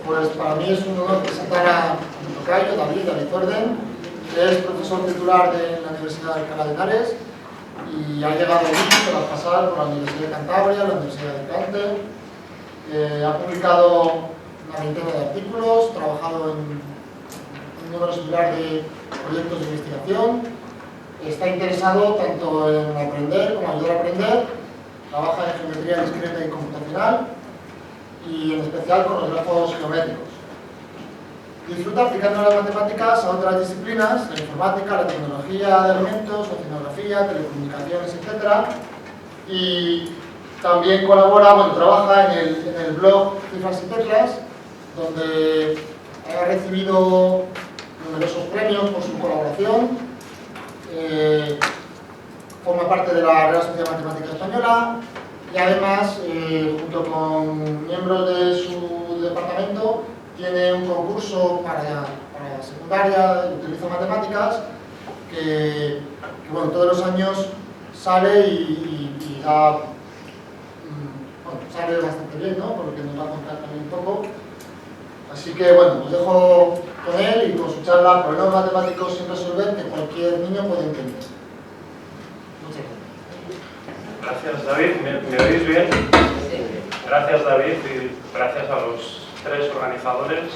Pues para mí es un honor presentar a mi tocayo, David Orden, que es profesor titular de la Universidad de Alcalá de Henares y ha llegado aquí tras pasar por la Universidad de Cantabria, la Universidad de Alicante. Ha publicado una veintena de artículos, trabajado en un número similar de proyectos de investigación. Está interesado tanto en aprender como ayudar a aprender. Trabaja en geometría discreta y computacional y en especial con los grafos geométricos. Disfruta aplicando las matemáticas a otras disciplinas, la informática, la tecnología de elementos, oceanografía, telecomunicaciones, etc. Y también colabora, trabaja en el blog Cifras y Teclas, donde ha recibido numerosos premios por su colaboración. Forma parte de la Real Sociedad Matemática Española y además, junto con miembros de su departamento, tiene un concurso para secundaria, utiliza matemáticas, que todos los años sale y da, sale bastante bien, ¿no? Por lo que nos va a contar también un poco. Así que os dejo con él y con su charla Problemas matemáticos sin resolver que cualquier niño puede entender. Muchas Gracias, gracias. David. ¿Me oís bien? Gracias, David, y gracias a los tres organizadores.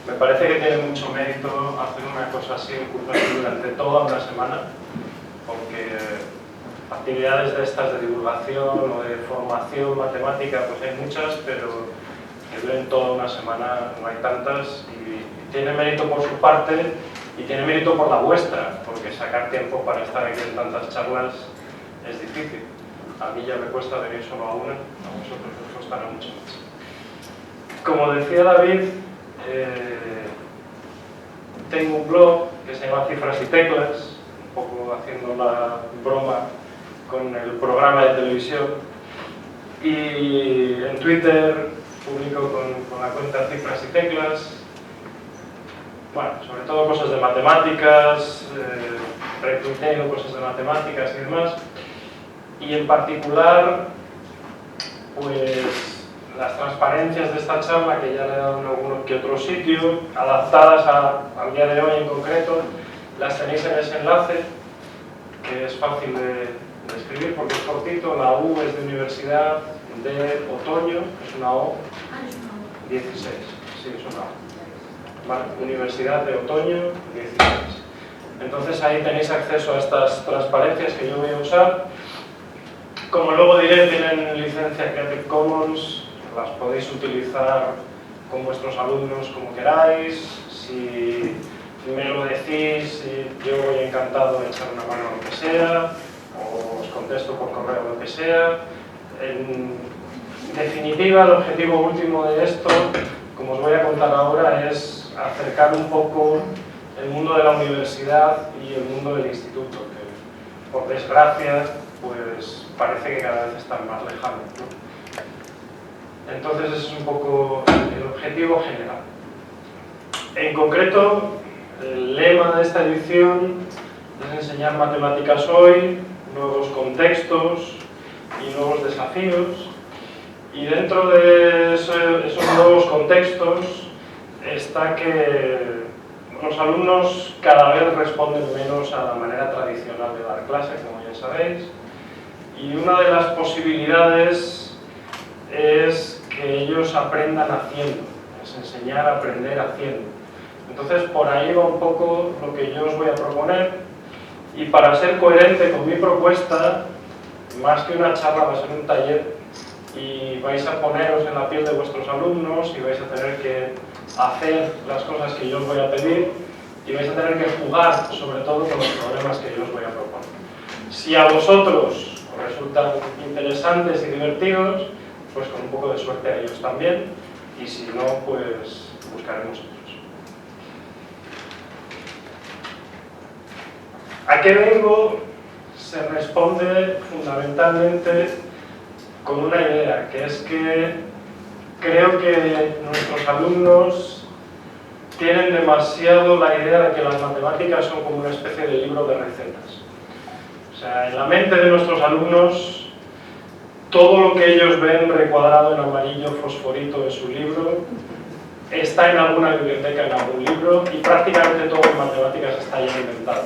Me parece que tiene mucho mérito hacer una cosa así, un curso así durante toda una semana, porque actividades de estas de divulgación o de formación matemática, pues hay muchas, pero que duren toda una semana no hay tantas, y tiene mérito por su parte y tiene mérito por la vuestra, porque sacar tiempo para estar aquí en tantas charlas es difícil. A mí ya me cuesta venir solo a una, a vosotros os costará mucho más. Como decía David, tengo un blog que se llama Cifras y Teclas, un poco haciendo la broma con el programa de televisión, y en Twitter publico con la cuenta Cifras y Teclas, sobre todo cosas de matemáticas, retuiteo cosas de matemáticas y demás, y en particular, pues las transparencias de esta charla, que ya le he dado en algún que otro sitio, adaptadas al día de hoy en concreto, las tenéis en ese enlace, que es fácil de escribir porque es cortito. La U es de Universidad de Otoño, es una O, 16, sí, es una O. Vale, Universidad de Otoño, 16. Entonces ahí tenéis acceso a estas transparencias que yo voy a usar. Como luego diré, tienen licencia Creative Commons, las podéis utilizar con vuestros alumnos como queráis. Si me lo decís, yo voy encantado de echar una mano a lo que sea, o os contesto por correo lo que sea. En definitiva, el objetivo último de esto, como os voy a contar ahora, es acercar un poco el mundo de la universidad y el mundo del instituto, que por desgracia pues parece que cada vez están más lejanos, ¿no? Entonces ese es un poco el objetivo general. En concreto, el lema de esta edición es enseñar matemáticas hoy, nuevos contextos y nuevos desafíos. Y dentro de esos nuevos contextos está que los alumnos cada vez responden menos a la manera tradicional de dar clase, como ya sabéis. Y una de las posibilidades es que ellos aprendan haciendo, es enseñar a aprender haciendo. Entonces por ahí va un poco lo que yo os voy a proponer, y para ser coherente con mi propuesta, más que una charla va a ser un taller, y vais a poneros en la piel de vuestros alumnos y vais a tener que hacer las cosas que yo os voy a pedir, y vais a tener que jugar sobre todo con los problemas que yo os voy a proponer. Si a vosotros os resultan interesantes y divertidos, pues con un poco de suerte a ellos también, y si no, pues buscaremos otros. ¿A qué vengo? Se responde fundamentalmente con una idea, que es que creo que nuestros alumnos tienen demasiado la idea de que las matemáticas son como una especie de libro de recetas. O sea, en la mente de nuestros alumnos, todo lo que ellos ven recuadrado en amarillo fosforito en su libro está en alguna biblioteca, en algún libro, y prácticamente todo en matemáticas está ya inventado.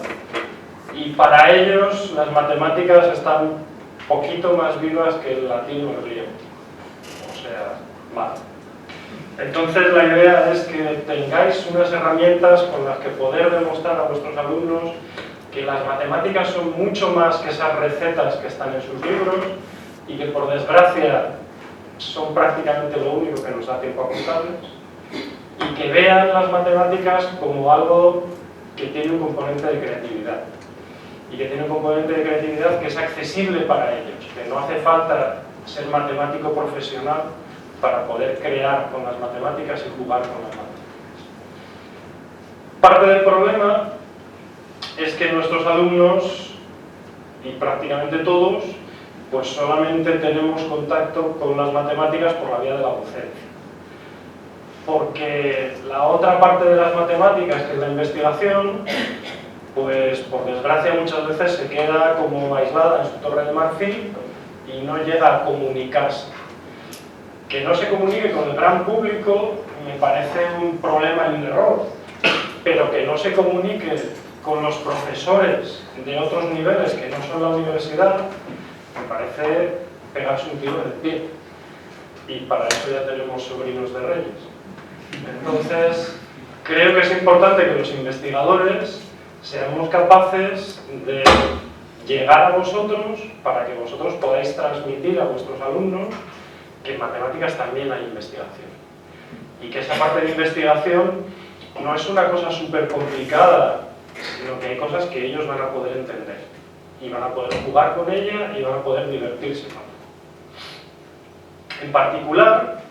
Y para ellos las matemáticas están un poquito más vivas que el latín o el griego. O sea, mal. Entonces la idea es que tengáis unas herramientas con las que poder demostrar a vuestros alumnos que las matemáticas son mucho más que esas recetas que están en sus libros y que por desgracia son prácticamente lo único que nos da tiempo a apuntarles, y que vean las matemáticas como algo que tiene un componente de creatividad, y que tiene un componente de creatividad que es accesible para ellos, que no hace falta ser matemático profesional para poder crear con las matemáticas y jugar con las matemáticas. Parte del problema es que nuestros alumnos, y prácticamente todos, pues solamente tenemos contacto con las matemáticas por la vía de la docencia. Porque la otra parte de las matemáticas, que es la investigación, pues por desgracia muchas veces se queda como aislada en su torre de marfil y no llega a comunicarse. Que no se comunique con el gran público me parece un problema y un error, pero que no se comunique con los profesores de otros niveles que no son la universidad, me parece pegarse un tiro en el pie. Y para eso ya tenemos sobrinos de reyes. Entonces, creo que es importante que los investigadores seamos capaces de llegar a vosotros para que vosotros podáis transmitir a vuestros alumnos que en matemáticas también hay investigación. Y que esa parte de investigación no es una cosa súper complicada, sino que hay cosas que ellos van a poder entender. Y van a poder jugar con ella y van a poder divertirse con ella. En particular,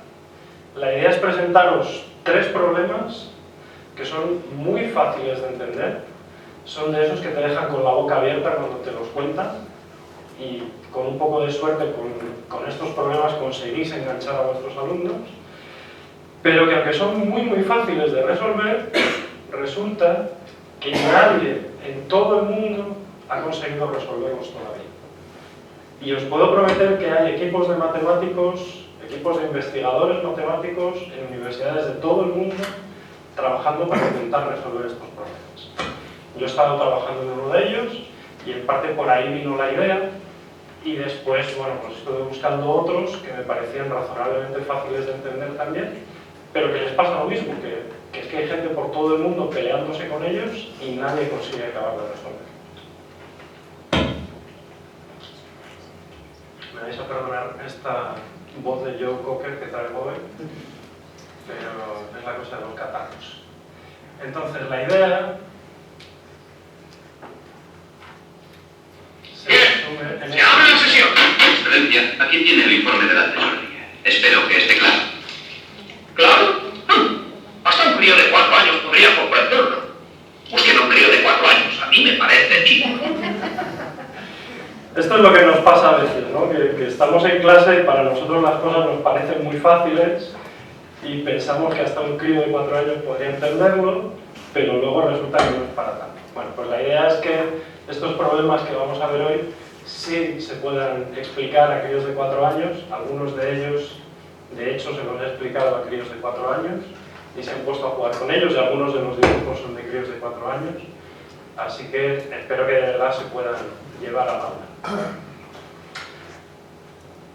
la idea es presentaros 3 problemas que son muy fáciles de entender. Son de esos que te dejan con la boca abierta cuando te los cuentan, y con un poco de suerte con estos problemas conseguís enganchar a vuestros alumnos, pero que aunque son muy fáciles de resolver, resulta que nadie en todo el mundo ha conseguido resolverlos todavía. Y os puedo prometer que hay equipos de matemáticos, equipos de investigadores matemáticos en universidades de todo el mundo trabajando para intentar resolver estos problemas. Yo he estado trabajando en uno de ellos y en parte por ahí vino la idea, y después, bueno, pues estuve buscando otros que me parecían razonablemente fáciles de entender también, pero que les pasa lo mismo, que es que hay gente por todo el mundo peleándose con ellos y nadie consigue acabar de resolver. Me vais a perdonar esta voz de Joe Cocker que traigo hoy, pero es la cosa de los catarros. Entonces, la idea se resume en... ¡Se abre la sesión! Excelencia, aquí tiene el informe de la tesorería. Espero que esté claro. ¿Claro? Hasta un crío de 4 años podría comprenderlo. Busquen un crío de 4 años. A mí me parece tipo. Esto es lo que nos pasa a veces, ¿no? Que estamos en clase y para nosotros las cosas nos parecen muy fáciles y pensamos que hasta un crío de 4 años podría entenderlo, pero luego resulta que no es para tanto. Bueno, pues la idea es que estos problemas que vamos a ver hoy sí se puedan explicar a críos de 4 años. Algunos de ellos, de hecho, se los he explicado a críos de 4 años y se han puesto a jugar con ellos, y algunos de los dibujos son de críos de 4 años. Así que espero que de verdad se puedan llevar al aula.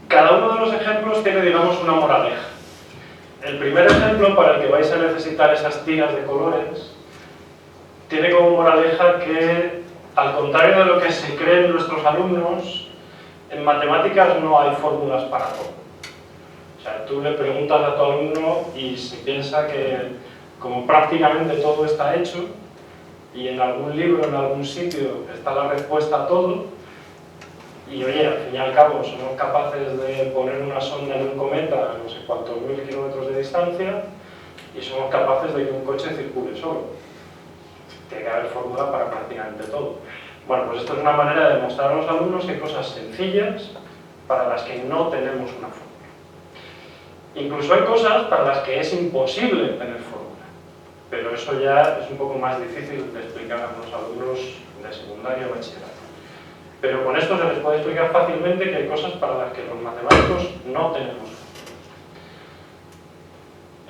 Cada uno de los ejemplos tiene, digamos, una moraleja. El primer ejemplo, para el que vais a necesitar esas tiras de colores, tiene como moraleja que, al contrario de lo que se creen nuestros alumnos, en matemáticas no hay fórmulas para todo. O sea, tú le preguntas a tu alumno y si piensa que, como prácticamente todo está hecho, y en algún libro, en algún sitio, está la respuesta a todo, y oye, al fin y al cabo somos capaces de poner una sonda en un cometa a no sé cuántos 1000 kilómetros de distancia, y somos capaces de que un coche circule solo. Tiene que haber fórmula para prácticamente todo. Bueno, pues esto es una manera de demostrar a los alumnos que hay cosas sencillas para las que no tenemos una fórmula. Incluso hay cosas para las que es imposible tener fórmula, pero eso ya es un poco más difícil de explicar a los alumnos de secundaria o bachillerato. Pero con esto se les puede explicar fácilmente que hay cosas para las que los matemáticos no tenemos fórmula.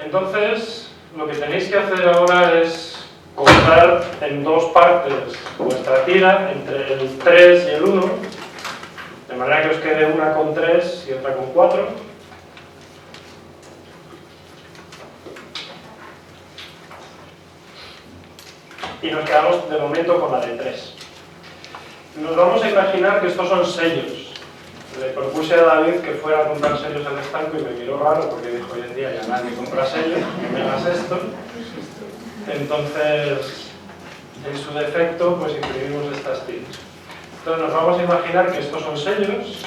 Entonces, lo que tenéis que hacer ahora es cortar en dos partes vuestra tira, entre el 3 y el 1, de manera que os quede una con 3 y otra con 4. Y nos quedamos de momento con la de 3. Nos vamos a imaginar que estos son sellos. Le propuse a David que fuera a comprar sellos al estanco y me miró raro porque dijo: hoy en día ya nadie compra sellos, no me hagas esto. Entonces, en su defecto, pues imprimimos estas tiras. Entonces nos vamos a imaginar que estos son sellos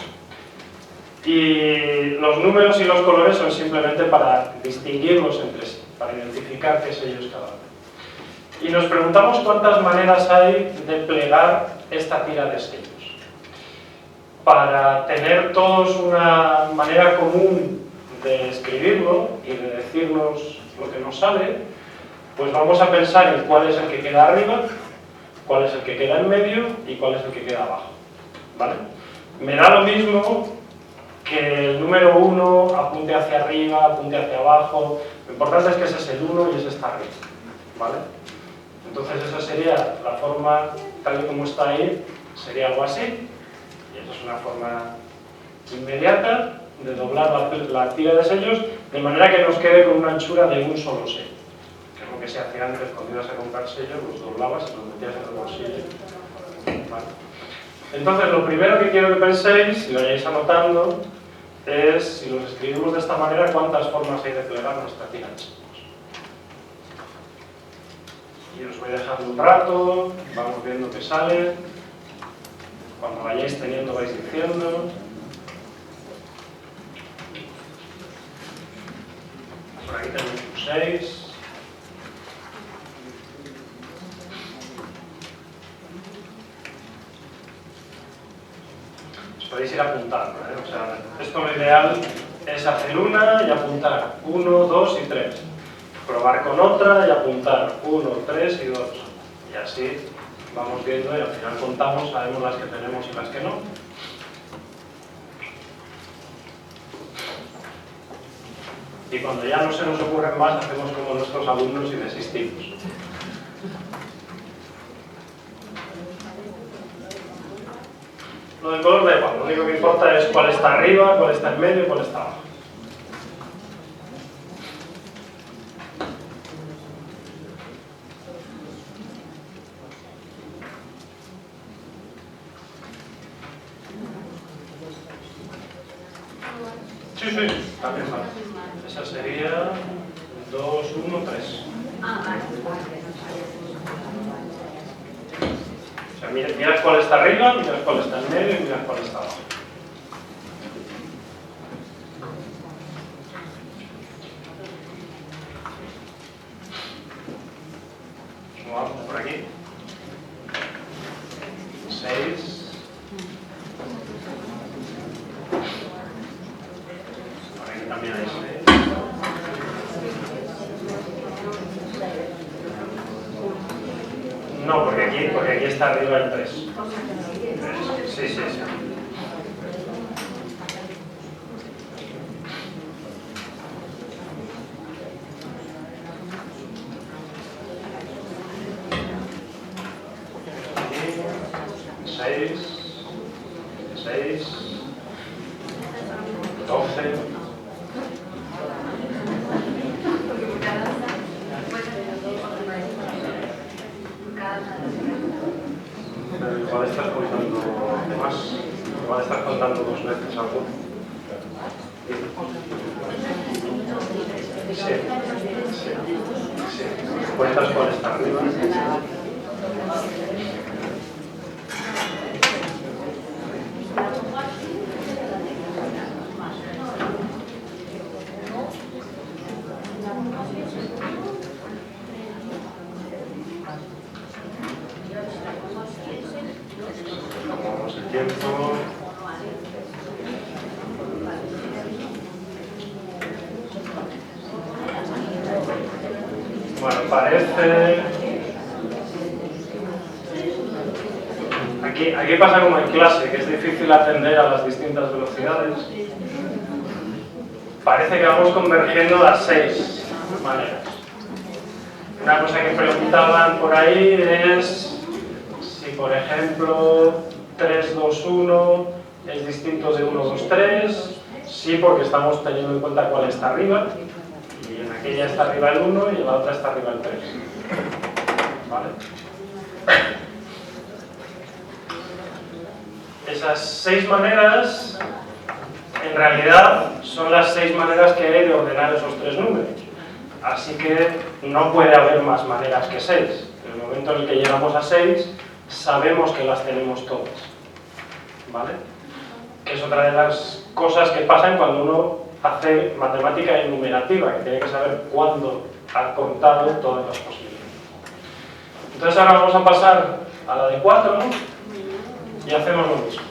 y los números y los colores son simplemente para distinguirlos entre sí, para identificar qué sello es cada uno. Y nos preguntamos cuántas maneras hay de plegar esta tira de sellos. Para tener todos una manera común de escribirlo y de decirnos lo que nos sale, pues vamos a pensar en cuál es el que queda arriba, cuál es el que queda en medio y cuál es el que queda abajo, ¿vale? Me da lo mismo que el número 1 apunte hacia arriba, apunte hacia abajo. Lo importante es que ese es el 1 y ese está arriba, ¿vale? Entonces esa sería la forma, tal y como está ahí, sería algo así. Y esa es una forma inmediata de doblar la tira de sellos de manera que nos quede con una anchura de un solo sello, que es lo que se hacía antes cuando ibas a comprar sellos, los doblabas y los metías en el bolsillo. ¿Vale? Entonces lo primero que quiero que penséis, si lo vayáis anotando, es, si los escribimos de esta manera, cuántas formas hay de plegar nuestra tira de sellos. Y os voy dejando un rato, vamos viendo qué sale. Cuando vayáis teniendo vais diciendo. Por aquí tenemos un 6. Os podéis ir apuntando, ¿eh? O sea, esto lo ideal es hacer una y apuntar 1, 2 y 3. Probar con otra y apuntar 1, 3 y 2. Y así vamos viendo y al final contamos, sabemos las que tenemos y las que no. Y cuando ya no se nos ocurren más, hacemos como nuestros alumnos y desistimos. Lo del color da igual, lo único que importa es cuál está arriba, cuál está en medio y cuál está abajo. Sí, también vale. Esa sería 2, 1, 3. O sea, mirad cuál está arriba, mirad cuál está en medio y mirad cuál está abajo. ¿Cómo vamos por aquí? 6. También hay 6. No, porque aquí está arriba el 3. Sí. Aquí, 6, 12. Igual estás contando más, igual estás contando 2 veces algo. Sí. Cuentas cuál está arriba. Tomamos el tiempo. Bueno, parece... Aquí pasa como en clase, que es difícil atender a las distintas velocidades. Parece que vamos convergiendo las 6 maneras. Una cosa que preguntaban por ahí es si, por ejemplo, 3, 2, 1 es distinto de 1, 2, 3. Sí, porque estamos teniendo en cuenta cuál está arriba. Y en aquella está arriba el 1 y en la otra está arriba el 3. ¿Vale? Esas 6 maneras, en realidad, son las 6 maneras que hay de ordenar esos 3 números. Así que no puede haber más maneras que 6. En el momento en el que llegamos a 6, sabemos que las tenemos todas. ¿Vale? Que es otra de las cosas que pasan cuando uno hace matemática enumerativa, que tiene que saber cuándo ha contado todas las posibilidades. Entonces ahora vamos a pasar a la de 4 y hacemos lo mismo.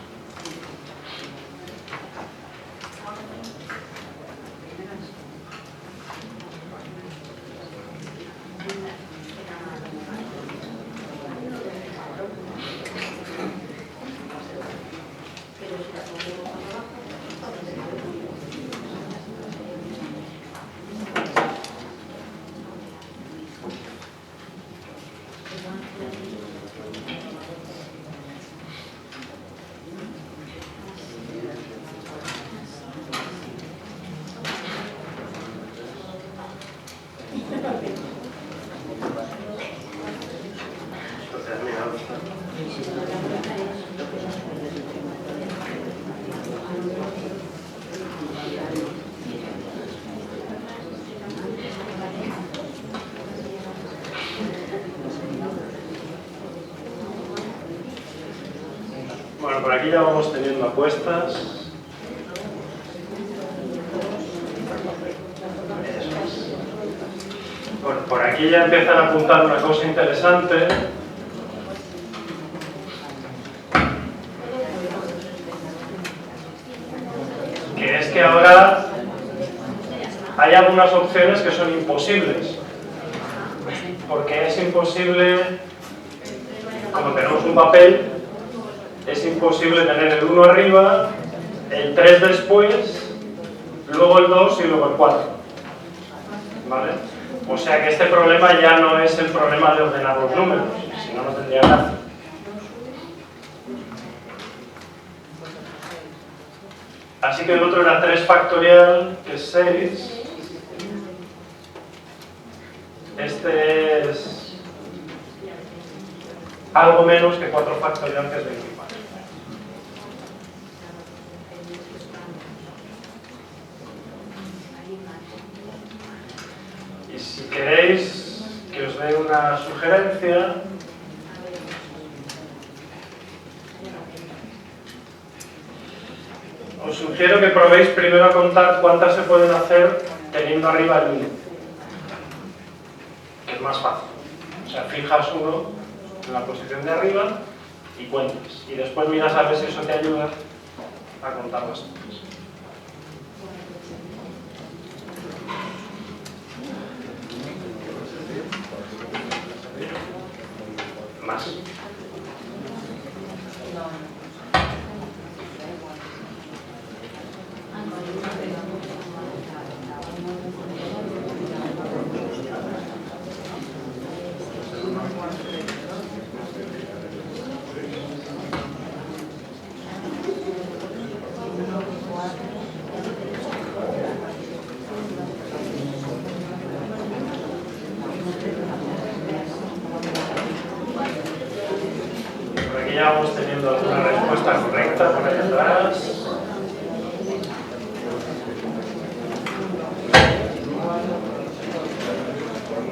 Bueno, por aquí ya vamos teniendo apuestas. Bueno, por aquí ya empiezan a apuntar una cosa interesante. Que es que ahora hay algunas opciones que son imposibles. Porque es imposible, como tenemos un papel, es imposible tener el 1 arriba, el 3 después, luego el 2 y luego el 4. ¿Vale? O sea que este problema ya no es el problema de ordenar los números, si no, no tendría gracia. Así que el otro era 3 factorial, que es 6. Este es algo menos que 4 factorial, que es 24. Y si queréis que os dé una sugerencia, os sugiero que probéis primero a contar cuántas se pueden hacer teniendo arriba el 1, que es más fácil. O sea, fijas 1 en la posición de arriba y cuentas. Y después miras a ver si eso te ayuda a contar las cosas. Más. Ya vamos teniendo alguna respuesta correcta por ahí atrás.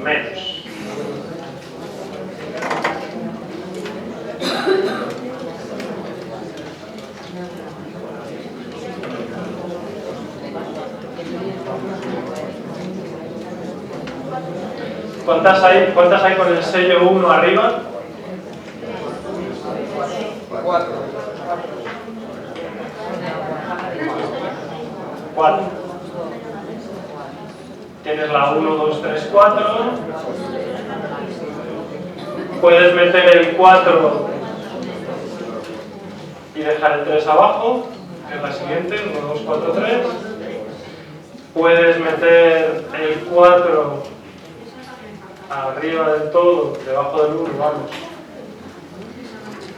Menos. ¿Cuántas hay con el sello 1 arriba? 4. Tienes la 1, 2, 3, 4. Puedes meter el 4 y dejar el 3 abajo, que es la siguiente, 1, 2, 4, 3. Puedes meter el 4 arriba del todo, debajo del 1, vamos,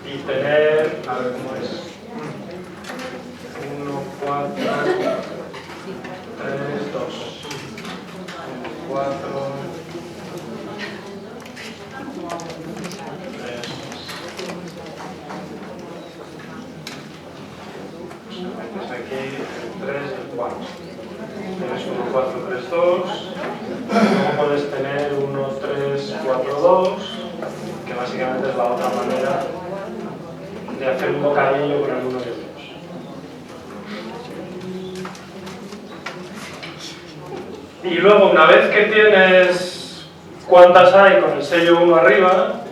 y tener, a ver cómo es, 1, 4, 3, 2, 4, 3, metes aquí el 3 y el 4. Tienes 1, 4, 3, 2. Luego puedes tener 1, 3, 4, 2, que básicamente es la otra manera de hacer un bocadillo con el 1 y el 2. Y luego, una vez que tienes cuántas hay con el sello 1 arriba,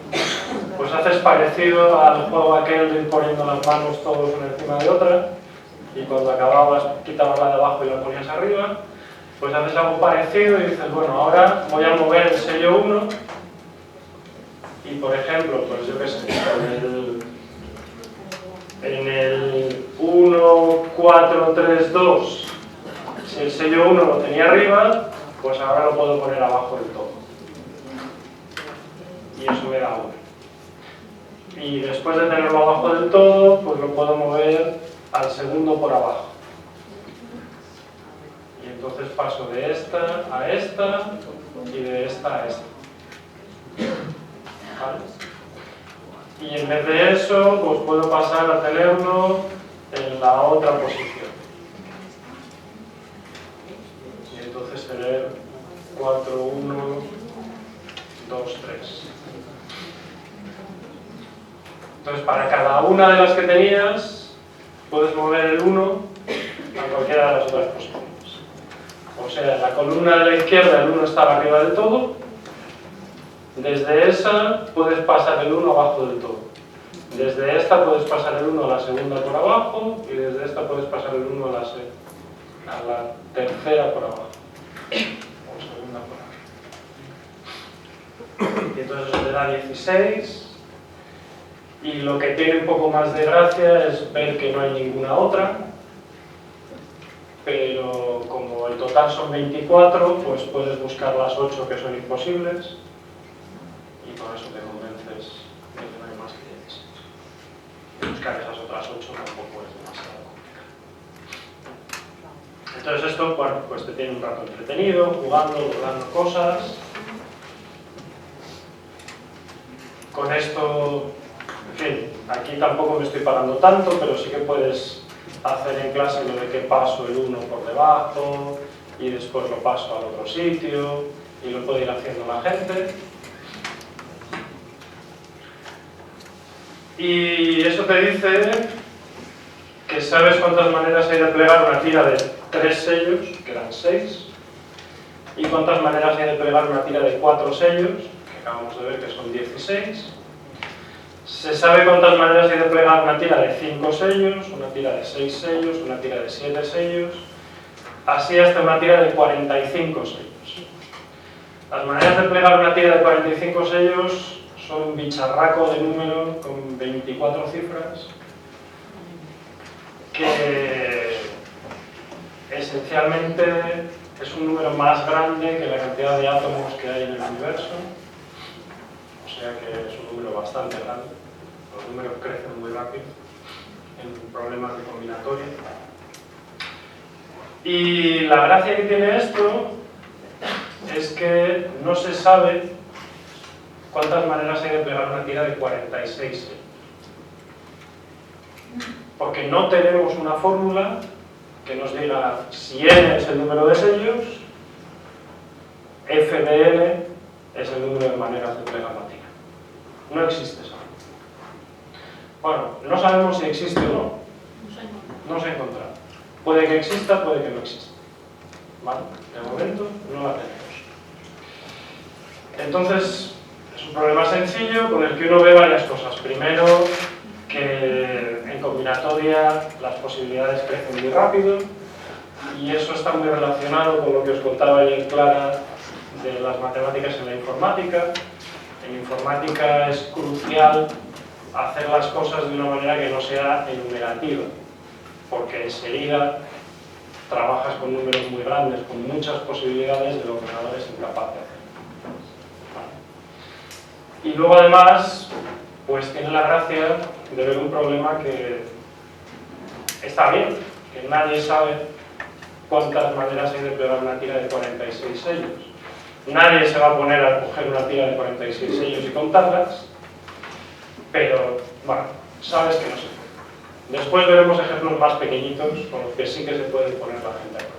pues haces parecido al juego aquel de ir poniendo las manos todos una encima de otra, y cuando acababas quitabas la de abajo y la ponías arriba, pues haces algo parecido y dices, bueno, ahora voy a mover el sello 1 y, por ejemplo, pues yo qué sé, en el 1, 4, 3, 2, si el sello 1 lo tenía arriba, pues ahora lo puedo poner abajo del todo. Y eso me da 1. Y después de tenerlo abajo del todo, pues lo puedo mover al segundo por abajo. Y entonces paso de esta a esta y de esta a esta. ¿Vale? Y en vez de eso, pues puedo pasar a tenerlo en la otra posición. Y entonces tener 4, 1, 2, 3. Entonces, para cada una de las que tenías, puedes mover el 1 a cualquiera de las otras posiciones. O sea, en la columna de la izquierda el 1 estaba arriba del todo. Desde esa puedes pasar el 1 abajo del todo. Desde esta puedes pasar el 1 a la segunda por abajo y desde esta puedes pasar el 1 a la tercera por abajo. O segunda por abajo. Y entonces eso te da 16. Y lo que tiene un poco más de gracia es ver que no hay ninguna otra. Pero como el total son 24, pues puedes buscar las 8 que son imposibles. Y con eso te convences de que no hay más que 16. Y buscar esas otras 8 tampoco es demasiado complicado. Entonces esto, bueno, pues te tiene un rato entretenido, jugando, logrando cosas. Con esto, en fin, aquí tampoco me estoy parando tanto, pero sí que puedes hacer en clase lo de que paso el 1 por debajo y después lo paso al otro sitio y lo puede ir haciendo la gente. Y eso te dice que sabes cuántas maneras hay de plegar una tira de 3 sellos, que eran 6, y cuántas maneras hay de plegar una tira de 4 sellos, que acabamos de ver que son 16. Se sabe cuántas maneras hay de plegar una tira de 5 sellos, una tira de 6 sellos, una tira de 7 sellos, así hasta una tira de 45 sellos. Las maneras de plegar una tira de 45 sellos son un bicharraco de número con 24 cifras que esencialmente es un número más grande que la cantidad de átomos que hay en el universo, o sea que es un número bastante grande. Los números crecen muy rápido en problemas de combinatoria. Y la gracia que tiene esto es que no se sabe cuántas maneras hay de plegar una tira de 46 sellos. Porque no tenemos una fórmula que nos diga si n es el número de sellos, f de n es el número de maneras de plegar la tira. No existe eso. Bueno, no sabemos si existe o no. No se ha encontrado. Puede que exista, puede que no exista. ¿Vale? De momento no la tenemos. Entonces, es un problema sencillo con el que uno ve varias cosas. Primero, que en combinatoria las posibilidades crecen muy rápido y eso está muy relacionado con lo que os contaba ayer Clara de las matemáticas en la informática. En informática es crucial hacer las cosas de una manera que no sea enumerativa, porque enseguida trabajas con números muy grandes, con muchas posibilidades de lo que el ordenador es incapaz de hacer. Vale. Y luego además, pues tiene la gracia de ver un problema que está bien, que nadie sabe cuántas maneras hay de plegar una tira de 46 sellos. Nadie se va a poner a coger una tira de 46 sellos y contarlas, pero bueno, sabes que no se puede. Después veremos ejemplos más pequeñitos con los que sí que se puede poner la gente de acuerdo.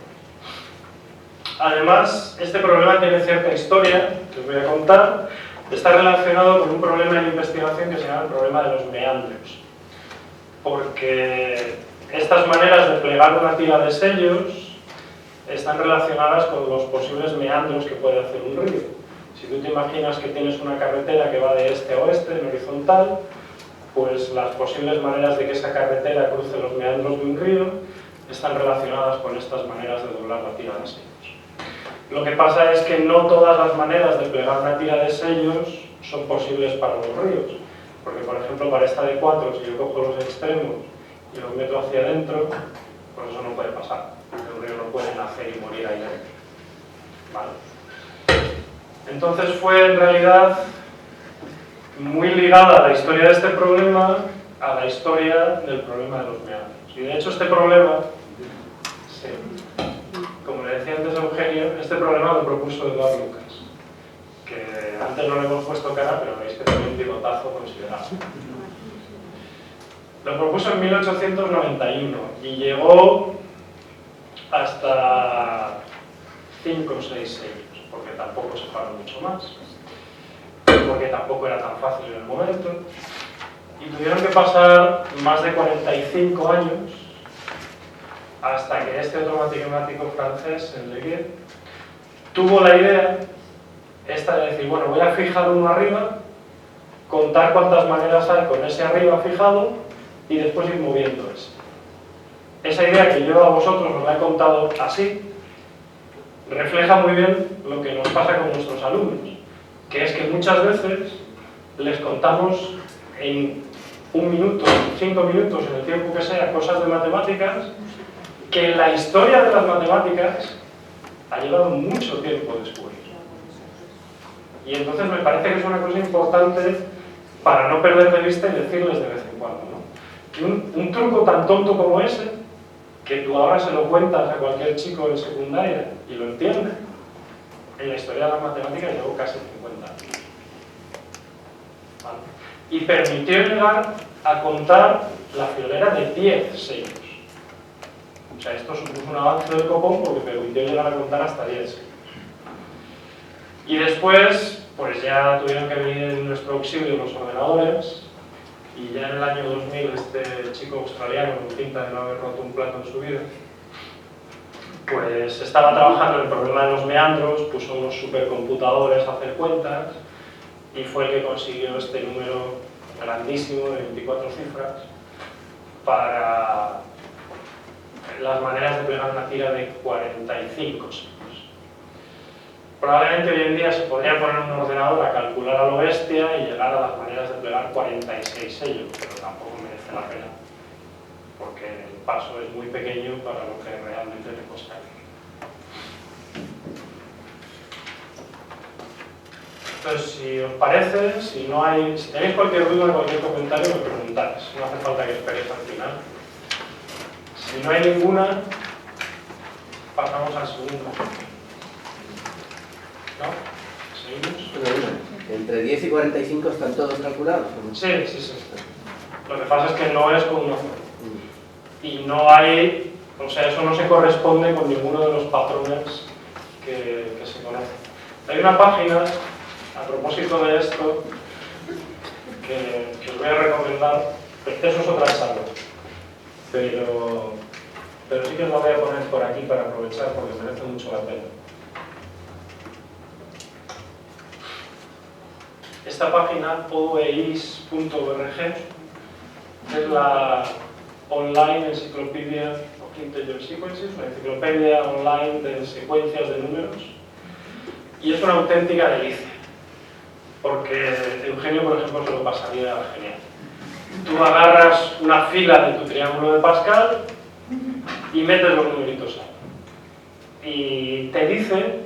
Además, este problema tiene cierta historia, que os voy a contar. Está relacionado con un problema en investigación que se llama el problema de los meandros. Porque estas maneras de plegar una tira de sellos están relacionadas con los posibles meandros que puede hacer un río. Si tú te imaginas que tienes una carretera que va de este a oeste, en horizontal, pues las posibles maneras de que esa carretera cruce los meandros de un río están relacionadas con estas maneras de doblar la tira de sellos. Lo que pasa es que no todas las maneras de plegar una tira de sellos son posibles para los ríos. Porque, por ejemplo, para esta de 4, si yo cojo los extremos y los meto hacia adentro, pues eso no puede pasar. El río no puede nacer y morir ahí dentro. ¿Vale? Entonces fue, en realidad, muy ligada a la historia de este problema a la historia del problema de los meandros. Y, de hecho, este problema... Sí. Como le decía antes a Eugenio, este problema lo propuso Eduard Lucas, que antes no le hemos puesto cara, pero veis que tiene un pilotazo considerable. Lo propuso en 1891 y llegó hasta 5 o 6 sellos, porque tampoco se paró mucho más, porque tampoco era tan fácil en el momento, y tuvieron que pasar más de 45 años hasta que este otro matemático francés, Leguier, tuvo la idea esta de decir, bueno, voy a fijar uno arriba, contar cuántas maneras hay con ese arriba fijado y después ir moviendo ese. Esa idea que yo a vosotros os la he contado así, refleja muy bien lo que nos pasa con nuestros alumnos, que es que muchas veces les contamos en 1 minuto, 5 minutos, en el tiempo que sea, cosas de matemáticas, que en la historia de las matemáticas ha llevado mucho tiempo después. Y entonces me parece que es una cosa importante para no perder de vista y decirles de vez en cuando, ¿no? Que un truco tan tonto como ese, que tú ahora se lo cuentas a cualquier chico en secundaria y lo entiende, en la historia de las matemáticas llevo casi 50 años. ¿Vale? Y permitió llegar a contar la friolera de 10 sellos. O sea, esto supuso un avance del copón porque permitió llegar a contar hasta 10 sellos. Y después, pues ya tuvieron que venir en nuestro auxilio los ordenadores, y ya en el año 2000 este chico australiano con pinta de no haber roto un plato en su vida, pues estaba trabajando en el problema de los meandros, puso unos supercomputadores a hacer cuentas, y fue el que consiguió este número grandísimo de 24 cifras para las maneras de plegar una tira de 45 sellos. Probablemente hoy en día se podría poner un ordenador a calcular a lo bestia y llegar a las maneras de plegar 46 sellos, pero tampoco merece la pena, porque el paso es muy pequeño para lo que realmente le costaría. Entonces, si os parece, si tenéis cualquier duda, cualquier comentario, me preguntáis. No hace falta que esperéis al final. Si no hay ninguna, pasamos al segundo. ¿No? ¿Seguimos? Bueno, entre 10 y 45 están todos calculados, ¿no? Sí. Lo que pasa es que no es con una forma. Y no hay, o sea, eso no se corresponde con ninguno de los patrones que se conocen. Hay una página, a propósito de esto, que os voy a recomendar. Eso es otra charla, pero sí que os la voy a poner por aquí para aprovechar porque merece mucho la pena. Esta página, oeis.org, es la online enciclopedia of integer sequences, la enciclopedia online de secuencias de números, y es una auténtica delicia, porque Eugenio, por ejemplo, se lo pasaría genial. Tú agarras una fila de tu triángulo de Pascal y metes los numeritos ahí. Y te dice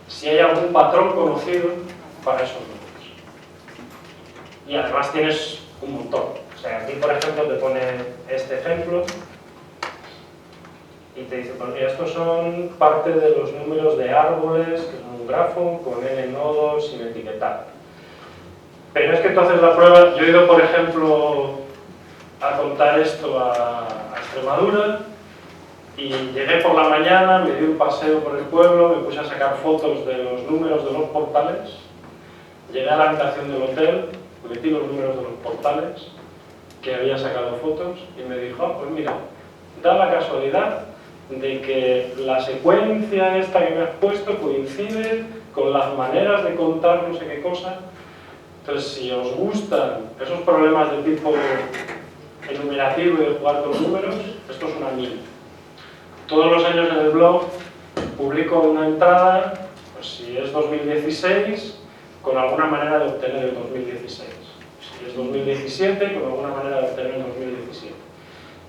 si hay algún patrón conocido para esos números. y además tienes un montón. O sea, aquí por ejemplo te pone este ejemplo y te dice, pues mira, estos son parte de los números de árboles, que son un grafo con n nodos sin etiquetar. Pero es que tú haces la prueba, yo he ido por ejemplo a contar esto a Extremadura y llegué por la mañana, me di un paseo por el pueblo, me puse a sacar fotos de los números de los portales, llegué a la habitación del hotel, metí los números de los portales que había sacado fotos y me dijo, ah, pues mira, da la casualidad de que la secuencia esta que me has puesto coincide con las maneras de contar no sé qué cosa. Entonces, si os gustan esos problemas de tipo enumerativo y de jugar con números, esto es una mina. Todos los años en el blog publico una entrada, pues si es 2016, con alguna manera de obtener el 2016. Si es 2017, con alguna manera de obtener el 2017.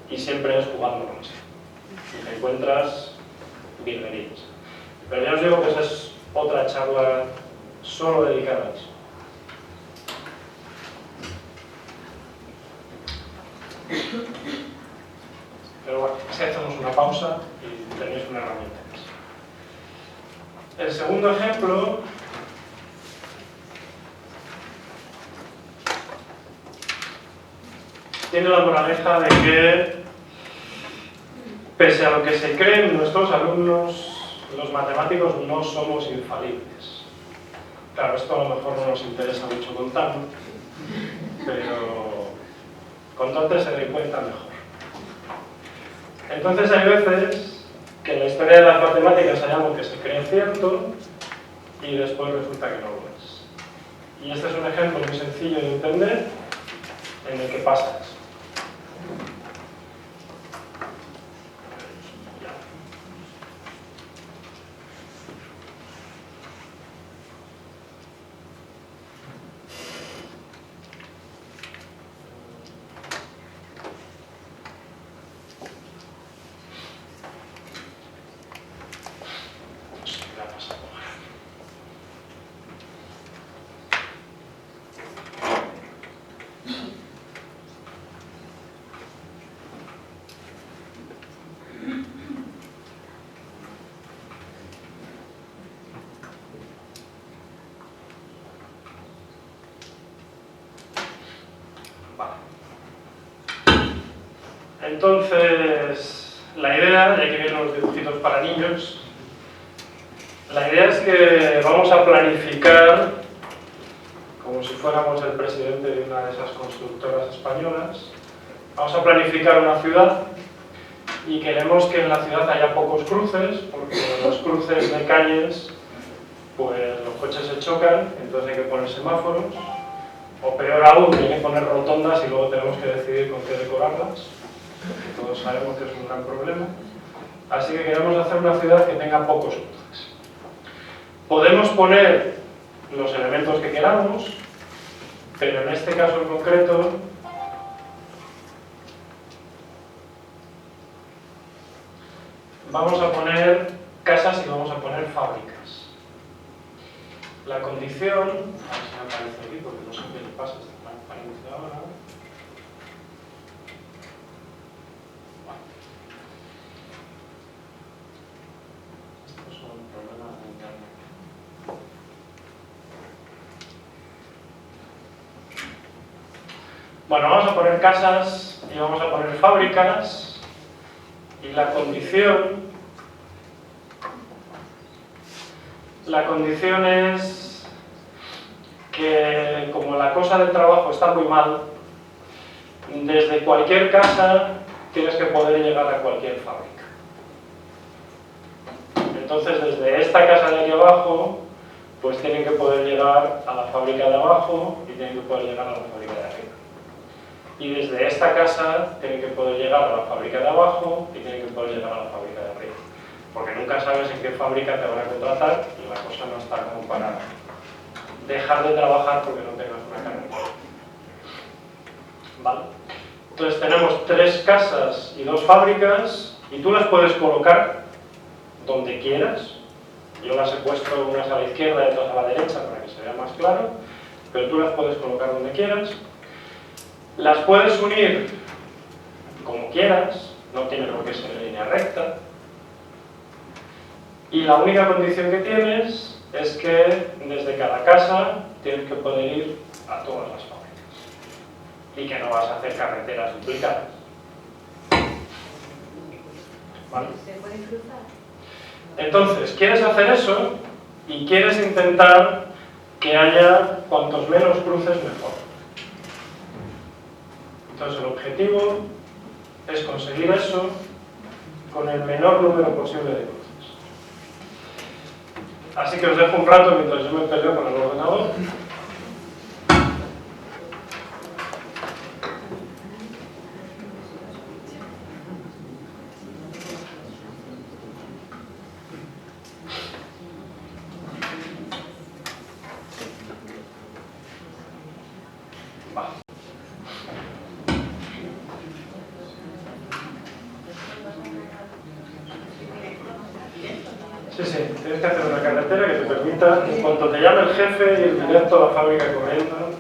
Y siempre es jugando con esto. Y te encuentras virguerías. Pero ya os digo que esa es otra charla solo dedicada a eso. Pero bueno, si hacemos una pausa y tenéis una herramienta más. El segundo ejemplo tiene la moraleja de que, pese a lo que se creen nuestros alumnos, los matemáticos no somos infalibles. Claro, esto a lo mejor no nos interesa mucho contarlo, pero contante se le cuenta mejor. Entonces hay veces que en la historia de las matemáticas hay algo que se cree cierto y después resulta que no lo es. Y este es un ejemplo muy sencillo de entender en el que pasa eso. Entonces, la idea, y aquí vienen los dibujitos para niños, la idea es que vamos a planificar, como si fuéramos el presidente de una de esas constructoras españolas, vamos a planificar una ciudad y queremos que en la ciudad haya pocos cruces, porque en los cruces de calles, pues los coches se chocan, entonces hay que poner semáforos, o peor aún, hay que poner rotondas y luego tenemos que decidir con qué decorarlas. Todos sabemos que es un gran problema. Así que queremos hacer una ciudad que tenga pocos cruces. Podemos poner los elementos que queramos, pero en este caso en concreto vamos a poner casas y vamos a poner fábricas. La condición, a ver si me aparece aquí porque no sé qué le pasa a esta transparencia ahora. Bueno, vamos a poner casas y vamos a poner fábricas y la condición es que como la cosa del trabajo está muy mal, desde cualquier casa tienes que poder llegar a cualquier fábrica. Entonces desde esta casa de aquí abajo pues tienen que poder llegar a la fábrica de abajo y tienen que poder llegar a la fábrica de arriba. Y desde esta casa tienen que poder llegar a la fábrica de abajo y tienen que poder llegar a la fábrica de arriba. Porque nunca sabes en qué fábrica te van a contratar y la cosa no está como para dejar de trabajar porque no tengas una carrera. ¿Vale? Entonces tenemos 3 casas y 2 fábricas y tú las puedes colocar donde quieras. Yo las he puesto unas a la izquierda y otras a la derecha para que se vea más claro. pero tú las puedes colocar donde quieras. Las puedes unir como quieras, no tiene por qué ser en línea recta. Y la única condición que tienes es que desde cada casa tienes que poder ir a todas las fábricas. Y que no vas a hacer carreteras duplicadas. ¿Vale? ¿Se puede cruzar? Entonces, quieres hacer eso y quieres intentar que haya cuantos menos cruces mejor. Entonces el objetivo es conseguir eso con el menor número posible de cruces. Así que os dejo un rato mientras yo me peleo con el ordenador. Sí, tienes que hacer una carretera que te permita, en cuanto te llame el jefe, ir directo a la fábrica corriendo.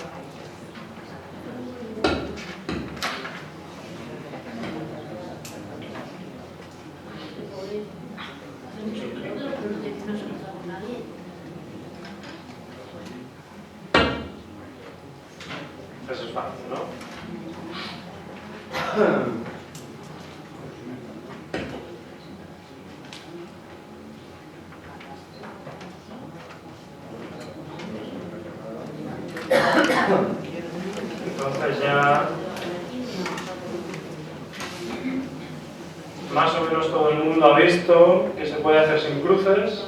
Eso es fácil, ¿no? Entonces ya más o menos todo el mundo ha visto que se puede hacer sin cruces.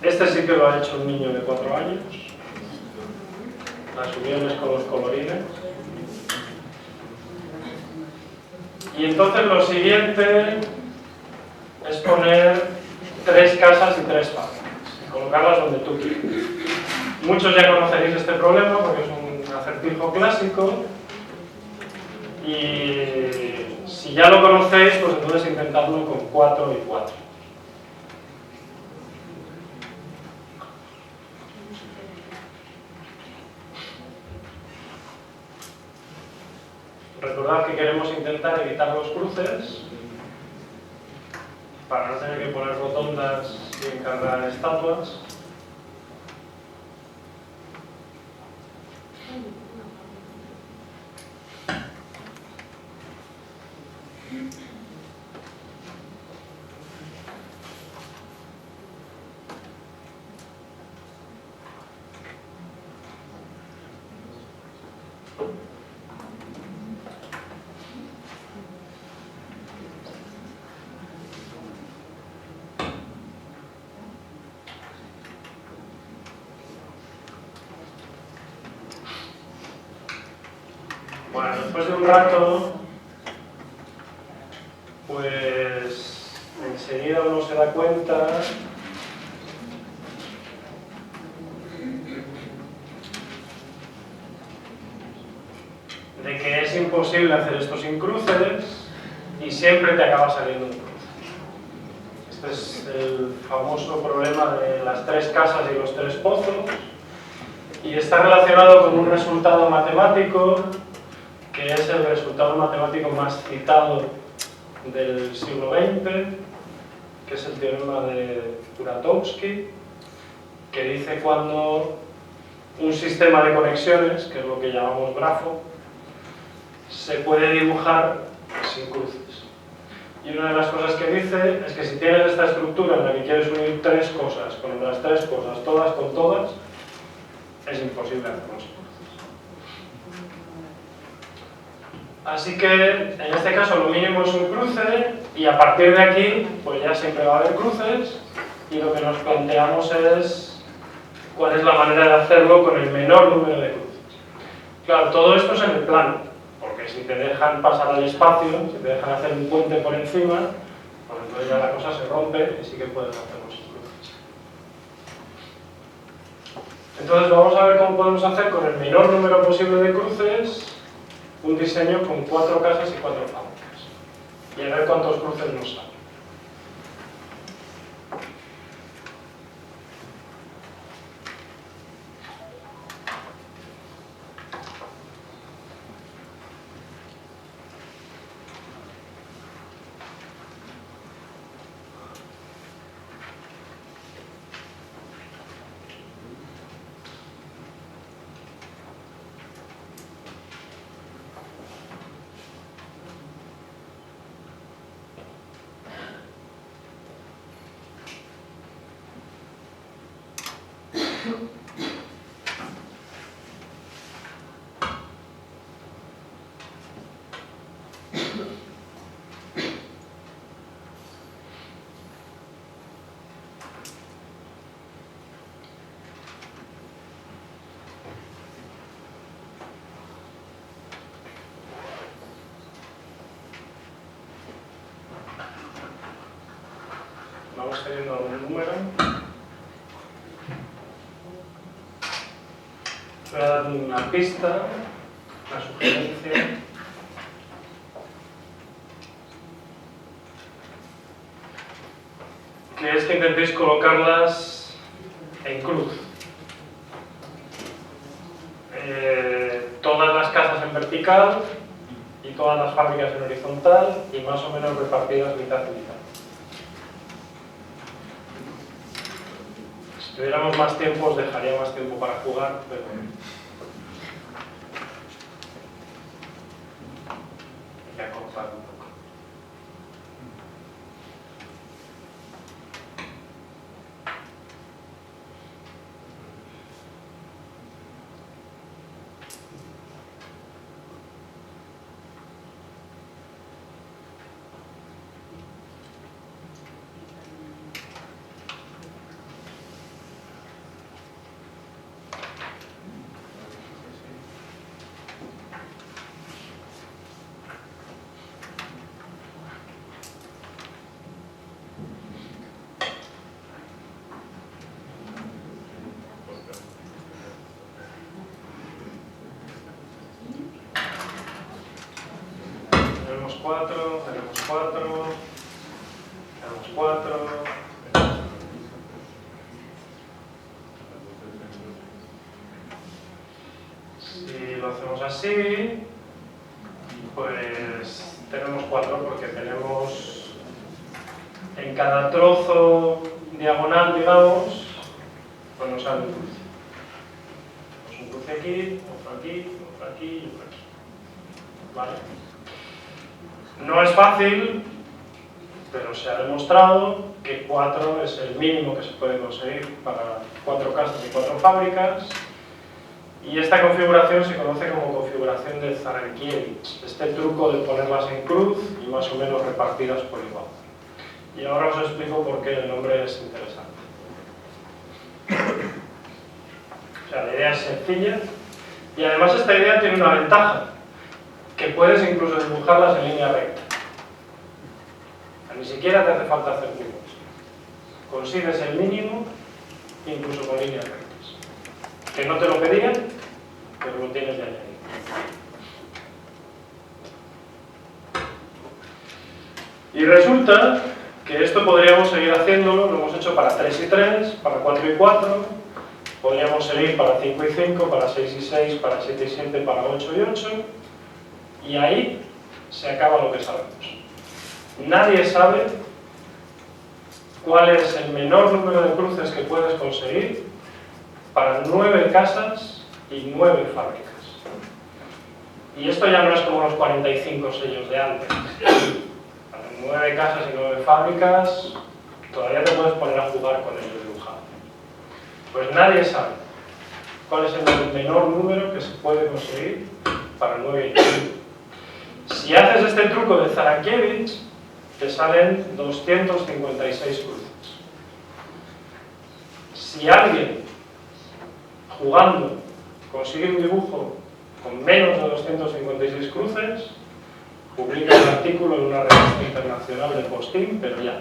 Este sí que lo ha hecho un niño de 4 años. Las uniones con los colorines. Y entonces lo siguiente es poner 3 casas y 3 fábricas. Y colocarlas donde tú quieras. Muchos ya conoceréis este problema porque es un acertijo clásico. Y si ya lo conocéis, pues entonces intentadlo con 4 y 4. Recordad que queremos intentar evitar los cruces para no tener que poner rotondas y encargar estatuas. Bueno, después de un rato, pues enseguida uno se da cuenta de que es imposible hacer esto sin cruces y siempre te acaba saliendo un cruce. Este es el famoso problema de las 3 casas y los 3 pozos y está relacionado con un resultado matemático que es el resultado matemático más citado del siglo XX, que es el teorema de Kuratowski, que dice cuando un sistema de conexiones, que es lo que llamamos grafo, se puede dibujar sin cruces. Y una de las cosas que dice es que si tienes esta estructura en la que quieres unir 3 cosas con otras 3 cosas, todas con todas, es imposible hacerlo sin cruces. Así que en este caso lo mínimo es un cruce y a partir de aquí pues ya siempre va a haber cruces y lo que nos planteamos es cuál es la manera de hacerlo con el menor número de cruces. Claro, todo esto es en el plano, porque si te dejan pasar al espacio, si te dejan hacer un puente por encima, pues entonces ya la cosa se rompe y sí que puedes hacerlo sin cruces. Entonces vamos a ver cómo podemos hacer con el menor número posible de cruces un diseño con 4 casas y 4 fábricas y a ver cuántos cruces nos salen. Vamos teniendo algún número. Voy a dar una pista, una sugerencia. Que es que intentéis colocarlas en cruz. Todas las casas en vertical y todas las fábricas en horizontal y más o menos repartidas mitad y mitad. Si tuviéramos más tiempo, os dejaría más tiempo para jugar, pero voy a cortar un poco. Tenemos 4, tenemos 4, tenemos 4. Si lo hacemos así, pues tenemos 4 porque tenemos en cada trozo diagonal, digamos, pues nos sale un cruce. Pues un cruce aquí, otro aquí, otro aquí y otro aquí. ¿Vale? No es fácil, pero se ha demostrado que 4 es el mínimo que se puede conseguir para 4 casas y 4 fábricas. Y esta configuración se conoce como configuración de Zarankiewicz, este truco de ponerlas en cruz y más o menos repartidas por igual. Y ahora os explico por qué el nombre es interesante. O sea, la idea es sencilla y además esta idea tiene una ventaja, que puedes incluso dibujarlas en línea recta. Ni siquiera te hace falta hacer dibujos. Consigues el mínimo incluso con líneas rectas. Que no te lo pedían, pero lo tienes de añadir. Y resulta que esto podríamos seguir haciéndolo, lo hemos hecho para 3 y 3, para 4 y 4, podríamos seguir para 5 y 5, para 6 y 6, para 7 y 7, para 8 y 8, y ahí se acaba lo que sabemos. Nadie sabe cuál es el menor número de cruces que puedes conseguir para 9 casas y 9 fábricas. Y esto ya no es como los 45 sellos de antes. Para 9 casas y 9 fábricas, todavía te puedes poner a jugar con ellos dibujando. Pues nadie sabe cuál es el menor número que se puede conseguir para 9 y 9. Si haces este truco de Zarankiewicz, te salen 256 cruces. Si alguien jugando consigue un dibujo con menos de 256 cruces, publica un artículo en una revista internacional de postín, pero ya.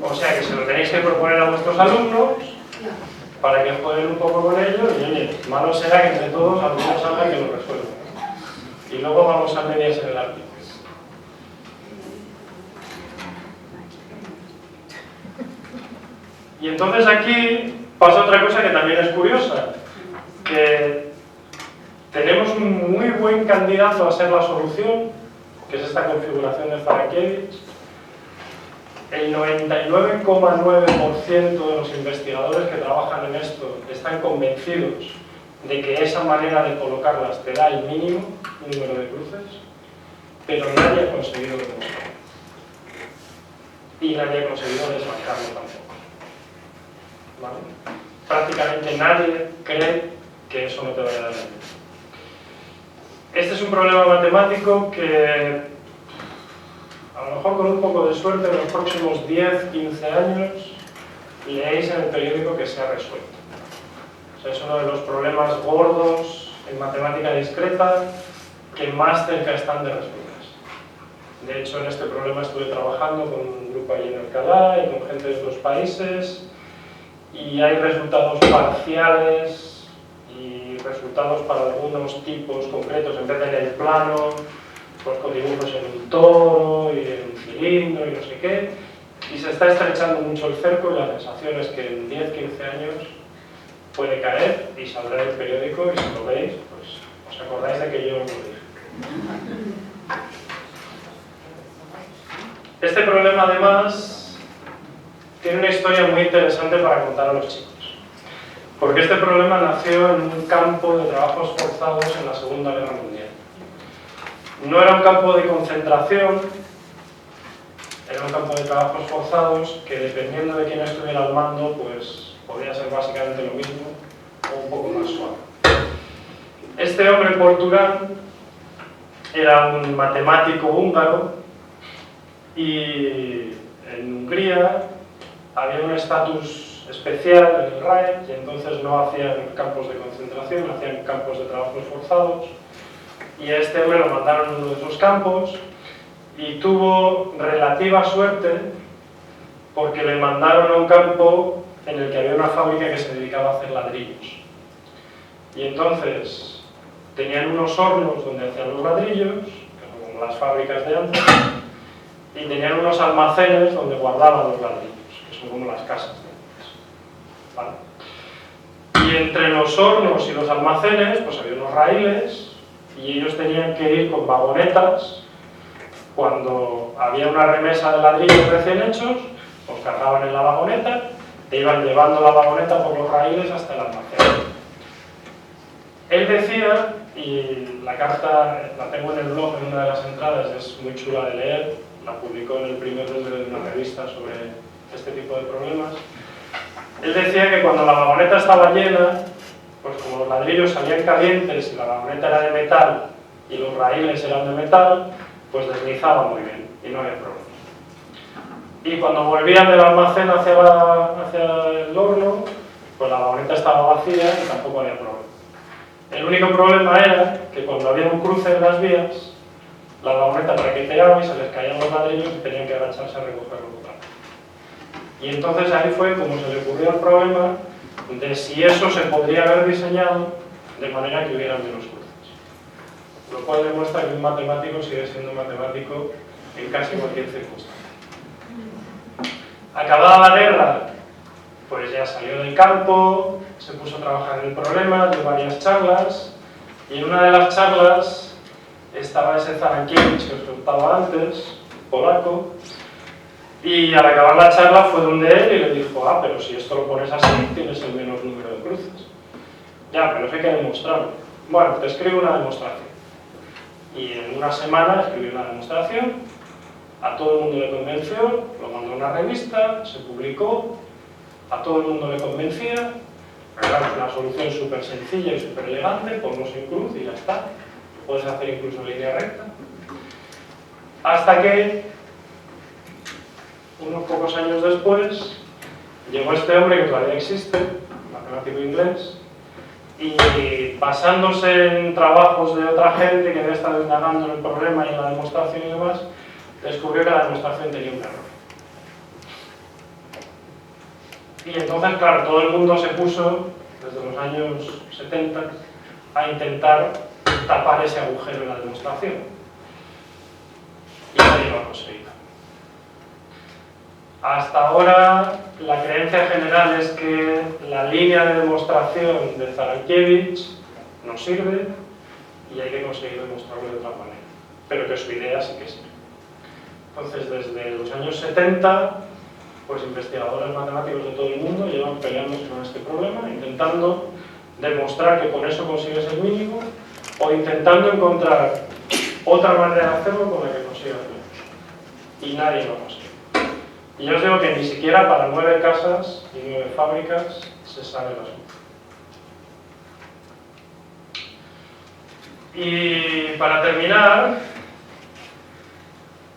O sea que se lo tenéis que proponer a vuestros alumnos para que jueguen un poco con ello y oye, malo será que entre todos algunos salgan que lo resuelvan. Y luego vamos a medias en el artículo. Y entonces aquí pasa otra cosa que también es curiosa, que tenemos un muy buen candidato a ser la solución, que es esta configuración de Zarankiewicz. El 99,9% de los investigadores que trabajan en esto están convencidos de que esa manera de colocarlas te da el mínimo número de cruces, pero nadie ha conseguido demostrarlo. Y nadie ha conseguido desmarcarlo tampoco. ¿Vale? prácticamente nadie cree que eso no te vaya a dar el mismo. Este es un problema matemático que a lo mejor con un poco de suerte en los próximos 10-15 años leéis en el periódico que se ha resuelto. O sea, es uno de los problemas gordos en matemática discreta que más cerca están de resolverse. De hecho, en este problema estuve trabajando con un grupo allí en Alcalá y con gente de otros países, y hay resultados parciales y resultados para algunos tipos concretos, en vez de en el plano, pues con dibujos en un toro y en un cilindro y no sé qué, y se está estrechando mucho el cerco, y la sensación es que en 10-15 años puede caer y saldrá en el periódico, y si lo veis, pues os acordáis de que yo os lo dije. Este problema, además, tiene una historia muy interesante para contar a los chicos, porque este problema nació en un campo de trabajos forzados en la Segunda Guerra Mundial. No era un campo de concentración, era un campo de trabajos forzados que, dependiendo de quién estuviera al mando, pues podía ser básicamente lo mismo o un poco más suave. Este hombre, Porturán, era un matemático húngaro, y en Hungría había un estatus especial en el Reich, y entonces no hacían campos de concentración, hacían campos de trabajos forzados, y a este hombre lo mandaron a uno de esos campos y tuvo relativa suerte porque le mandaron a un campo en el que había una fábrica que se dedicaba a hacer ladrillos, y entonces tenían unos hornos donde hacían los ladrillos, como las fábricas de antes, y tenían unos almacenes donde guardaban los ladrillos, que son como las casas de antes, ¿vale? Y entre los hornos y los almacenes pues había unos raíles, y ellos tenían que ir con vagonetas. Cuando había una remesa de ladrillos recién hechos, los cargaban en la vagoneta e iban llevando la vagoneta por los raíles hasta el almacén. Él decía, y la carta la tengo en el blog en una de las entradas, es muy chula de leer, la publicó en el primer número de una revista sobre este tipo de problemas. Él decía que cuando la vagoneta estaba llena, pues como los ladrillos salían calientes y la vagoneta era de metal y los raíles eran de metal, pues deslizaba muy bien y no había problema. Y cuando volvían del almacén hacia el horno, pues la vagoneta estaba vacía y tampoco había problema. El único problema era que cuando había un cruce en las vías, la vagoneta traqueteaba y se les caían los ladrillos y tenían que agacharse a recogerlos otra vez. Y entonces ahí fue como se le ocurrió el problema de si eso se podría haber diseñado de manera que hubiera menos cruces. Lo cual demuestra que un matemático sigue siendo matemático en casi cualquier circunstancia. Acabada la guerra, pues ya salió del campo, se puso a trabajar en el problema, dio varias charlas, y en una de las charlas estaba ese Zarankiewicz que os contaba antes, polaco, y al acabar la charla fue donde él y le dijo: pero si esto lo pones así, tienes el menor número de cruces. Ya, pero eso hay que demostrarlo. Bueno, te escribo una demostración. Y en una semana escribió una demostración, a todo el mundo le convenció, lo mandó a una revista, se publicó, a todo el mundo le convencía, era una solución súper sencilla y súper elegante, ponlo sin cruz y ya está. Lo puedes hacer incluso en línea recta. Hasta que, unos pocos años después, llegó este hombre que todavía existe, matemático inglés, y basándose en trabajos de otra gente que había estado indagando en el problema y en la demostración y demás, descubrió que la demostración tenía un error. Y entonces, claro, todo el mundo se puso, desde los años 70, a intentar tapar ese agujero en la demostración. Y nadie lo ha conseguido. Hasta ahora, la creencia general es que la línea de demostración de Zarankiewicz no sirve y hay que conseguir demostrarlo de otra manera, pero que su idea sí que sirve. Entonces, desde los años 70, pues investigadores matemáticos de todo el mundo llevan peleándose con este problema, intentando demostrar que con eso consigues el mínimo, o intentando encontrar otra manera de hacerlo con la que consigas menos. Y nadie lo consigue. Y yo os digo que ni siquiera para 9 casas y 9 fábricas se sabe el asunto. Y para terminar,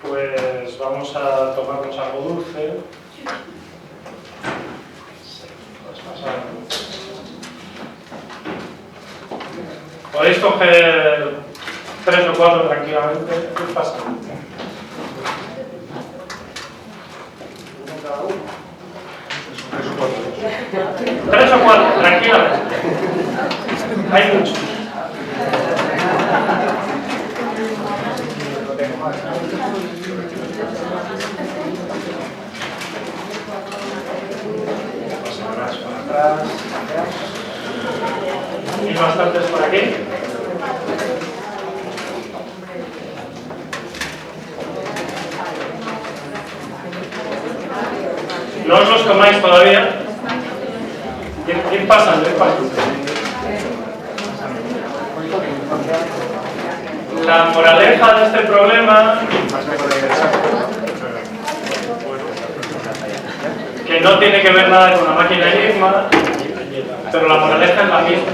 pues vamos a tomarnos algo dulce. Podéis coger 3 o 4 tranquilamente. ¿Qué pasa? Tres o cuatro, tranquilamente. Hay muchos. Pasarás para atrás. Y bastantes por aquí. No os los comáis todavía. ¿Qué pasa? ¿Qué pasa? La moraleja de este problema, que no tiene que ver nada con la máquina Enigma, pero la moraleja es la misma.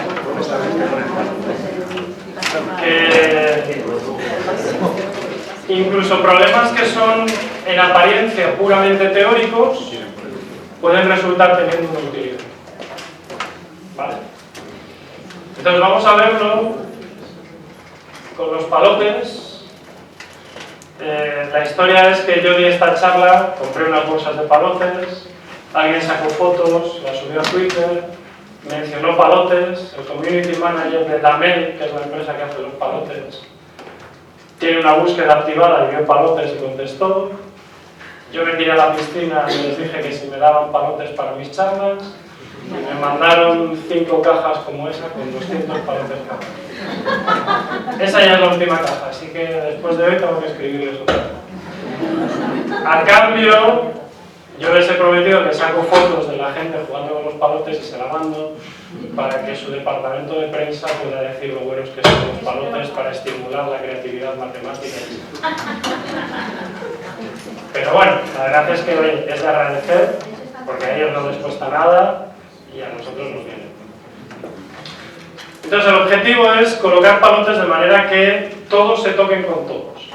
Que incluso problemas que son en apariencia puramente teóricos pueden resultar teniendo una utilidad. ¿Vale? Entonces vamos a verlo con los palotes. La historia es que yo di esta charla, compré unas bolsas de palotes, alguien sacó fotos, las subió a Twitter, mencionó palotes, el community manager de Damel, que es la empresa que hace los palotes, tiene una búsqueda activada y vio palotes y contestó. Yo me tiré a la piscina y les dije que si me daban palotes para mis charlas, y me mandaron 5 cajas como esa con 200 palotes cada. Esa ya es la última caja, así que después de hoy tengo que escribirles otra. A cambio, yo les he prometido que saco fotos de la gente jugando con los palotes y se la mando para que su departamento de prensa pueda decir lo buenos que son los palotes para estimular la creatividad matemática. Pero bueno, la verdad es que hoy es de agradecer, porque a ellos no les cuesta nada y a nosotros nos viene. Entonces el objetivo es colocar palotes de manera que todos se toquen con todos.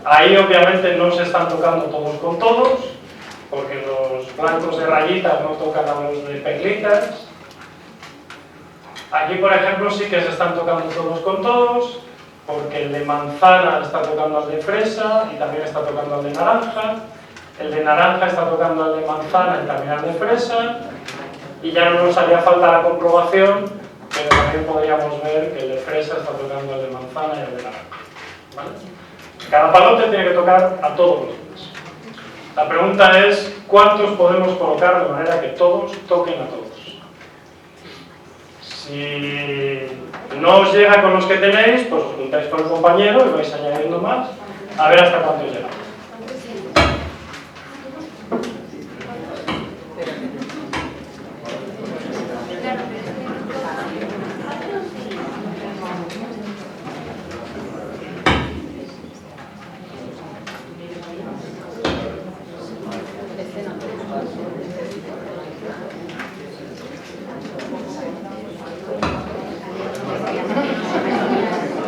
Ahí obviamente no se están tocando todos con todos, porque los blancos de rayitas no tocan a los de perlitas. Aquí por ejemplo sí que se están tocando todos con todos, porque el de manzana está tocando al de fresa y también está tocando al de naranja. El de naranja está tocando al de manzana y también al de fresa. Y ya no nos haría falta la comprobación, pero también podríamos ver que el de fresa está tocando al de manzana y al de naranja. ¿Vale? Cada palote tiene que tocar a todos los demás. La pregunta es, ¿cuántos podemos colocar de manera que todos toquen a todos? Si no os llega con los que tenéis, pues os juntáis con el compañero y vais añadiendo más, a ver hasta cuántos llegamos.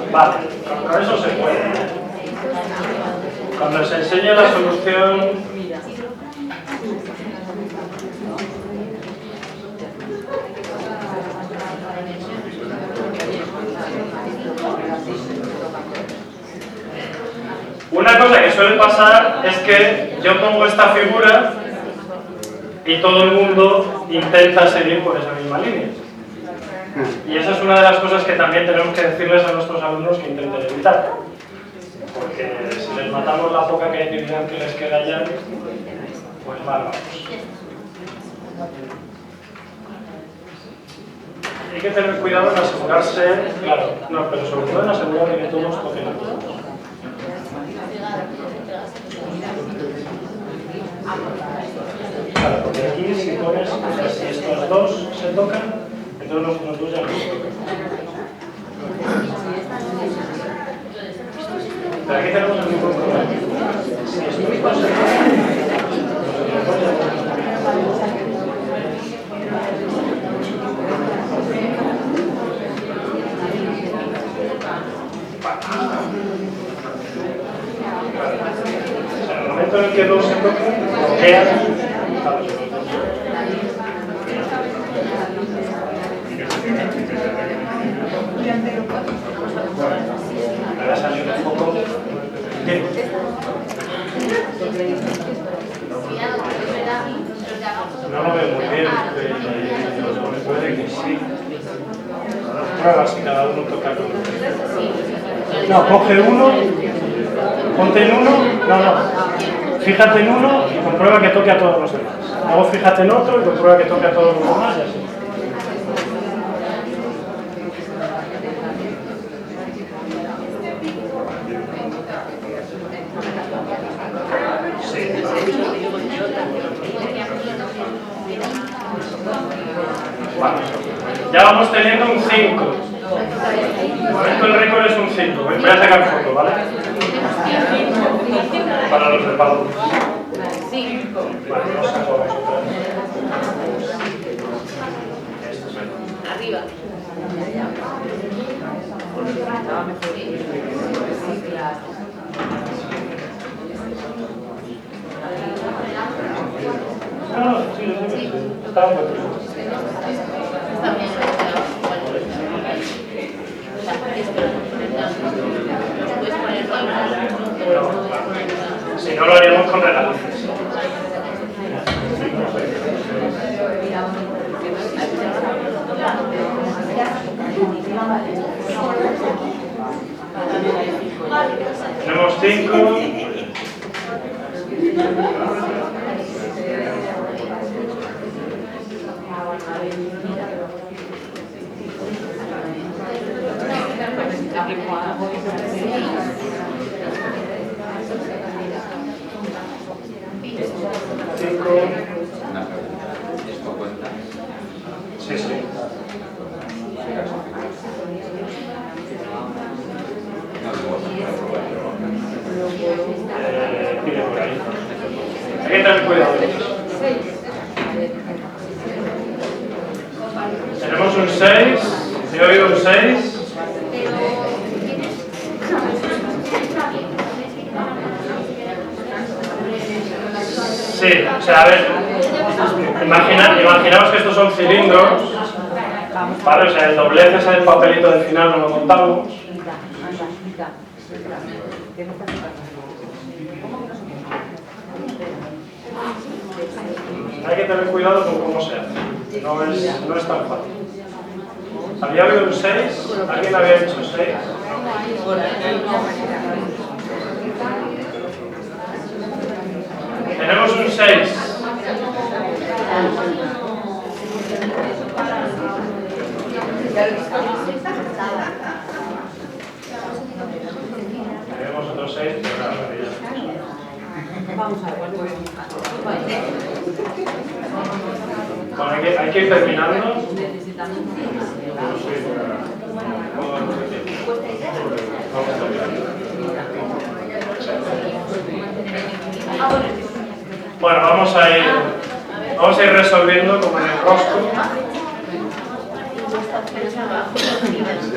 Vale, con eso se puede. Cuando se enseñe la solución, una cosa que suele pasar es que yo pongo esta figura y todo el mundo intenta seguir por esa misma línea. Y esa es una de las cosas que también tenemos que decirles a nuestros alumnos que intenten evitar. Porque si les matamos la poca creatividad que les queda ya, pues mal vamos. Hay que tener cuidado en asegurarse, claro, no, pero sobre todo en asegurar que todos toquen a todos. Claro, porque aquí si pones, si estos dos se tocan, entonces los otros dos ya no se tocan. Pero aquí tenemos el mismo problema. Si estos dos se tocan, momento en el que dos se tocan, bloquean. Me va a salir un poco. No lo veo muy bien, pero puede que sí. Prueba si cada uno toca con uno. No, coge uno, ponte en uno, no. Fíjate en uno y comprueba que toque a todos los demás. Luego fíjate en otro y comprueba que toque a todos los demás y así. Vale. Ya vamos teniendo un 5. De momento el récord es un 5. Voy a sacar foto, ¿vale? Para los de Pablo. Vale, lo saco a vosotros. Arriba. No, sí, está muy bien. Si no, lo haríamos con regalos. Tenemos 5. ¿Esto cuenta? Sí, sí. Pide por ahí. Hay que tener cuidado. Tenemos un 6. Yo he oído un 6. Sí, o sea, a ver, imaginaos que estos son cilindros, ¿vale? O sea, el doblez ese del papelito del final no lo contamos. Hay que tener cuidado con cómo se hace, no es tan fácil. ¿Había habido un 6? ¿Alguien había hecho 6? Tenemos un 6. Tenemos otro 6, pero claro, Vamos a ver. bueno, hay que ir terminando. Bueno, vamos a ir resolviendo como en el rosco.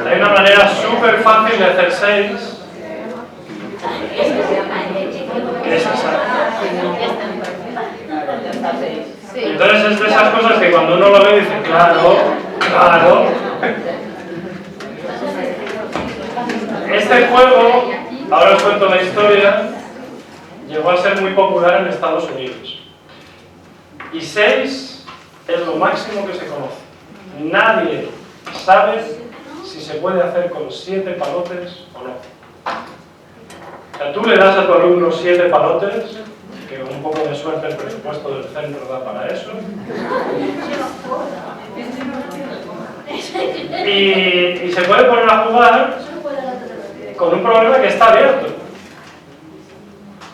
Hay una manera súper fácil de hacer 6. Que es esa. Entonces es de esas cosas que cuando uno lo ve dice, claro. Este juego, ahora os cuento la historia, llegó a ser muy popular en Estados Unidos. Y 6 es lo máximo que se conoce. Nadie sabe si se puede hacer con 7 palotes o no. O sea, tú le das a tu alumno 7 palotes, que con un poco de suerte el presupuesto del centro da para eso. Y se puede poner a jugar con un problema que está abierto,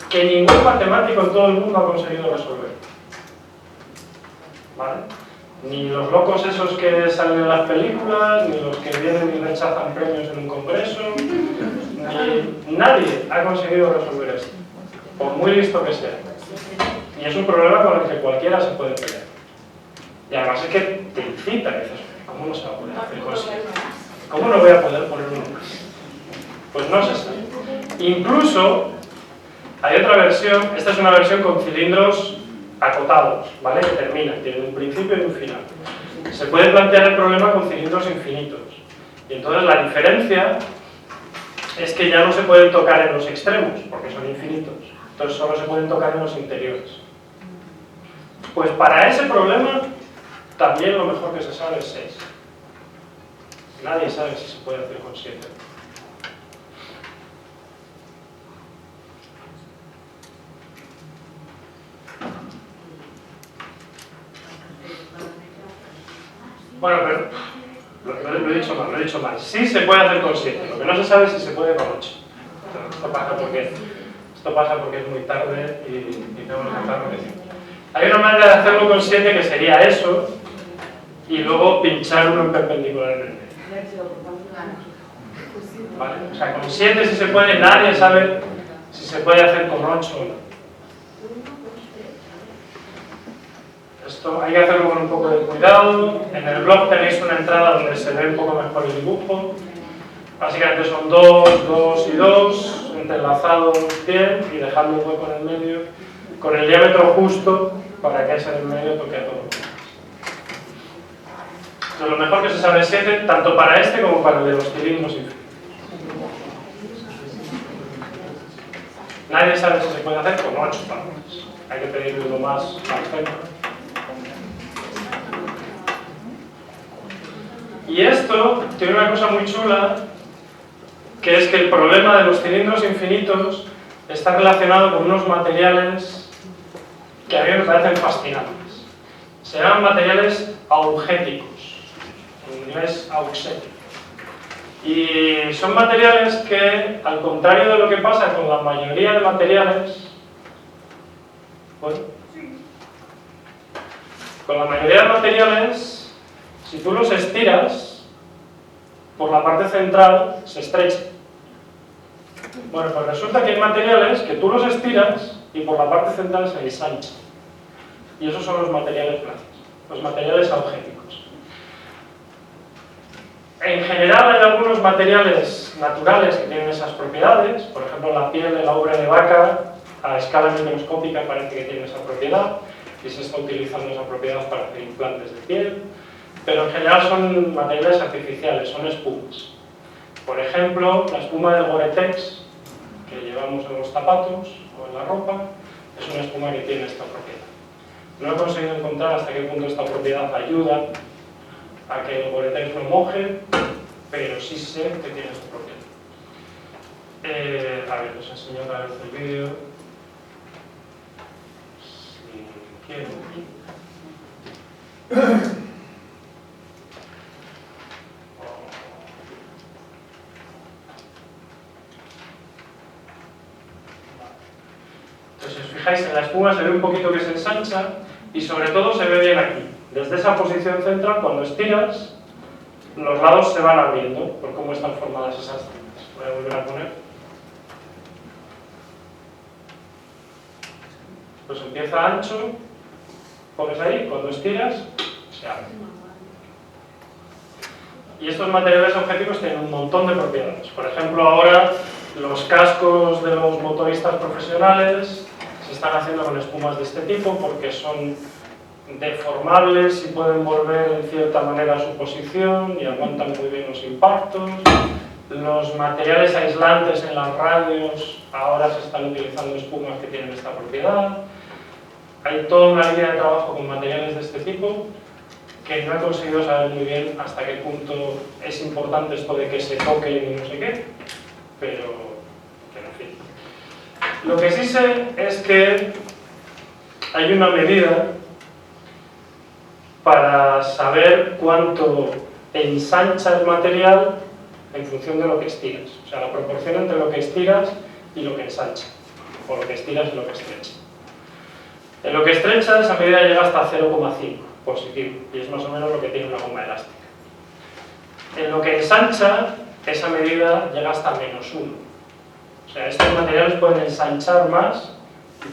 que ningún matemático en todo el mundo ha conseguido resolver. ¿Vale? Ni los locos esos que salen en las películas, ni los que vienen y rechazan premios en un congreso, ni nadie ha conseguido resolver esto, por muy listo que sea. Y es un problema con el que cualquiera se puede pelear. Y además es que te incita, y dices, ¿cómo no se va a poder hacer cosas? ¿Cómo no voy a poder poner uno más? Pues no se sabe. Incluso Hay otra versión, esta es una versión con cilindros acotados, ¿vale? Que terminan, tienen un principio y un final. Se puede plantear el problema con cilindros infinitos. Y entonces la diferencia es que ya no se pueden tocar en los extremos, porque son infinitos. Entonces solo se pueden tocar en los interiores. Pues para ese problema, también lo mejor que se sabe es 6. Nadie sabe si se puede hacer con 7. Bueno, pero lo he dicho mal. Sí se puede hacer con 7, lo que no se sabe es si se puede con 8. Esto pasa porque es muy tarde y tenemos que estar repetiendo. Hay una manera de hacerlo con 7 que sería eso, y luego pinchar uno en perpendicular en el medio. ¿Vale? O sea, con 7 si se puede, nadie sabe si se puede hacer con 8 o no. Esto hay que hacerlo con un poco de cuidado. En el blog tenéis una entrada donde se ve un poco mejor el dibujo. Básicamente son 2, 2 y 2, entrelazados bien y dejando un hueco en el medio, con el diámetro justo para que ese en el medio toque a todo. Entonces, lo mejor que se sabe es 7, tanto para este como para el de los cilindros infinitos. Nadie sabe si se puede hacer con 8 palmas. Hay que pedirle lo más perfecto. Y esto tiene una cosa muy chula, que es que el problema de los cilindros infinitos está relacionado con unos materiales que a mí me parecen fascinantes. Se llaman materiales augéticos, en inglés auxético. Y son materiales que, al contrario de lo que pasa con la mayoría de materiales, bueno, con la mayoría de materiales, si tú los estiras, por la parte central se estrechan. Bueno, pues resulta que hay materiales que tú los estiras y por la parte central se ensanchan. Y esos son los materiales blandos, los materiales augéticos. En general hay algunos materiales naturales que tienen esas propiedades, por ejemplo la piel de la ubre de vaca a escala microscópica parece que tiene esa propiedad y se está utilizando esa propiedad para hacer implantes de piel, pero en general son materiales artificiales, son espumas. Por ejemplo, la espuma del Gore-Tex que llevamos en los zapatos o en la ropa es una espuma que tiene esta propiedad. No he conseguido encontrar hasta qué punto esta propiedad ayuda a que el Gore-Tex no moje, pero sí sé que tiene esta propiedad. A ver, os enseño otra vez el vídeo. Si quiero. Entonces, si os fijáis, en la espuma se ve un poquito que se ensancha y sobre todo se ve bien aquí. Desde esa posición central, cuando estiras, los lados se van abriendo por cómo están formadas esas cintas. Voy a volver a poner. Pues empieza ancho, pones ahí, cuando estiras, se abre. Y estos materiales objetivos tienen un montón de propiedades. Por ejemplo, ahora los cascos de los motoristas profesionales se están haciendo con espumas de este tipo porque son deformables y pueden volver en cierta manera a su posición y aguantan muy bien los impactos. Los materiales aislantes en las radios ahora se están utilizando espumas que tienen esta propiedad. Hay toda una línea de trabajo con materiales de este tipo que no he conseguido saber muy bien hasta qué punto es importante esto de que se toquen y no sé qué, pero en fin. Lo que sí sé es que hay una medida para saber cuánto ensancha el material en función de lo que estiras. O sea, la proporción entre lo que estiras y lo que ensancha, o lo que estiras y lo que estrecha. En lo que estrecha, esa medida llega hasta 0,5 positivo, y es más o menos lo que tiene una goma elástica. En lo que ensancha, esa medida llega hasta -1. O sea, estos materiales pueden ensanchar más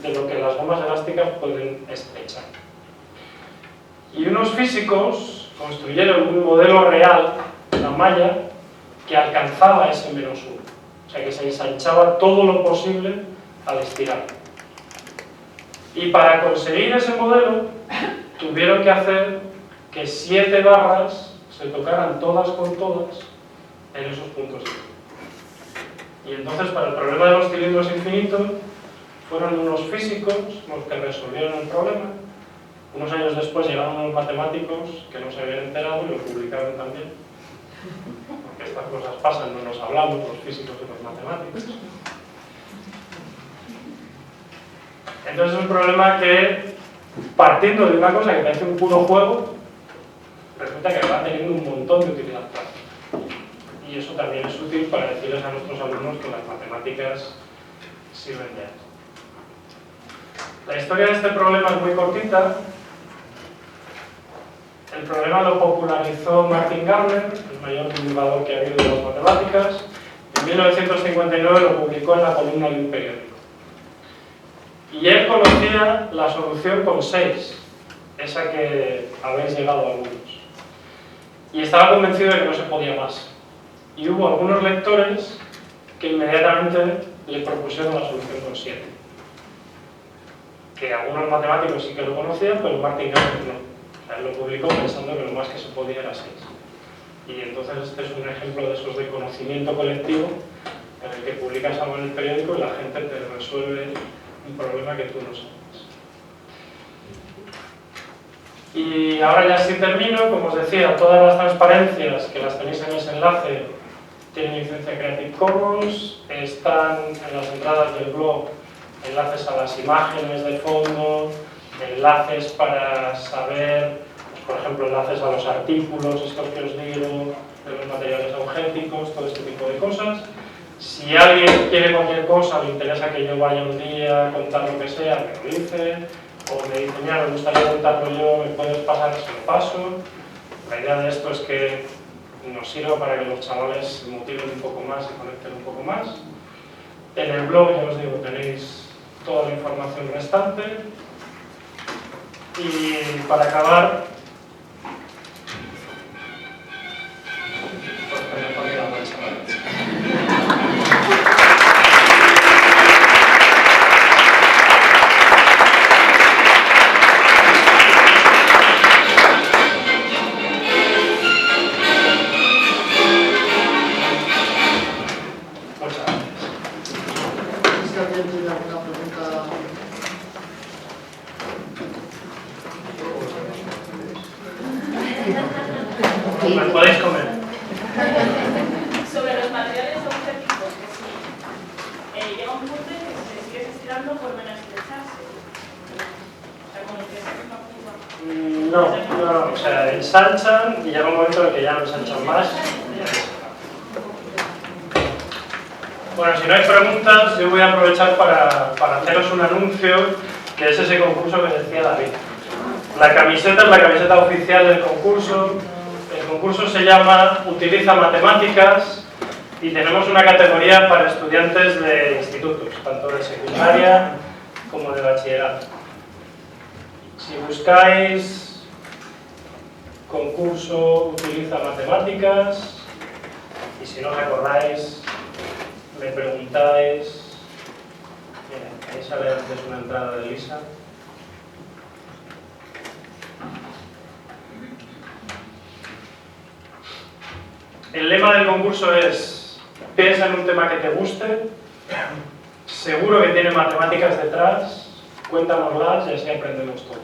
de lo que las gomas elásticas pueden estrechar. Y unos físicos construyeron un modelo real, una malla, que alcanzaba ese -1. O sea, que se ensanchaba todo lo posible al estirar. Y para conseguir ese modelo, tuvieron que hacer que 7 barras se tocaran todas con todas en esos puntos. Y entonces, para el problema de los cilindros infinitos, fueron unos físicos los que resolvieron el problema. Unos años después llegaron unos matemáticos que no se habían enterado y lo publicaron también. Porque estas cosas pasan, no nos hablamos los físicos y los matemáticos. Entonces es un problema que, partiendo de una cosa que parece un puro juego, resulta que va teniendo un montón de utilidad práctica. Y eso también es útil para decirles a nuestros alumnos que las matemáticas sirven de algo. La historia de este problema es muy cortita. El problema lo popularizó Martin Gardner, el mayor divulgador que ha habido de las matemáticas. En 1959 lo publicó en la columna de un periódico. Y él conocía la solución con 6, esa que habéis llegado algunos. Y estaba convencido de que no se podía más. Y hubo algunos lectores que inmediatamente le propusieron la solución con 7. Que algunos matemáticos sí que lo conocían, pero Martin Gardner no. O sea, él lo publicó pensando que lo más que se podía era 6. Y entonces este es un ejemplo de esos de conocimiento colectivo en el que publicas algo en el periódico y la gente te resuelve un problema que tú no sabes. Y ahora ya sí termino. Como os decía, todas las transparencias que las tenéis en ese enlace tienen licencia Creative Commons, están en las entradas del blog enlaces a las imágenes de fondo, enlaces para saber, pues, por ejemplo, enlaces a los artículos, estos que os digo, de los materiales augénticos, todo este tipo de cosas. Si alguien quiere cualquier cosa, le interesa que yo vaya un día a contar lo que sea, me lo dice, o me dice, mira, me gustaría contarlo yo, me puedes pasar, se lo paso. La idea de esto es que nos sirva para que los chavales se motiven un poco más y conecten un poco más. En el blog, ya os digo, tenéis toda la información restante. Y para acabar, pues que me pone la marcha para adelante. Muchas gracias. Si alguien tiene alguna pregunta. Me podéis comer. Sobre los materiales augénticos, que si llega un punto en que se sigue estirando por menos estrecharse. O sea, como que es una curva. No, o sea, ensanchan y llega un momento en el que ya no ensanchan más. Bueno, si no hay preguntas, yo voy a aprovechar para haceros un anuncio, que es ese concurso que decía David. La camiseta es la camiseta oficial del concurso. El concurso se llama Utiliza Matemáticas y tenemos una categoría para estudiantes de institutos, tanto de secundaria como de bachillerato. Si buscáis concurso Utiliza Matemáticas, y si no os acordáis, me preguntáis. Mira, ahí sale antes una entrada de Lisa. El lema del concurso es: piensa en un tema que te guste, seguro que tiene matemáticas detrás, cuéntanoslas y así aprendemos todos.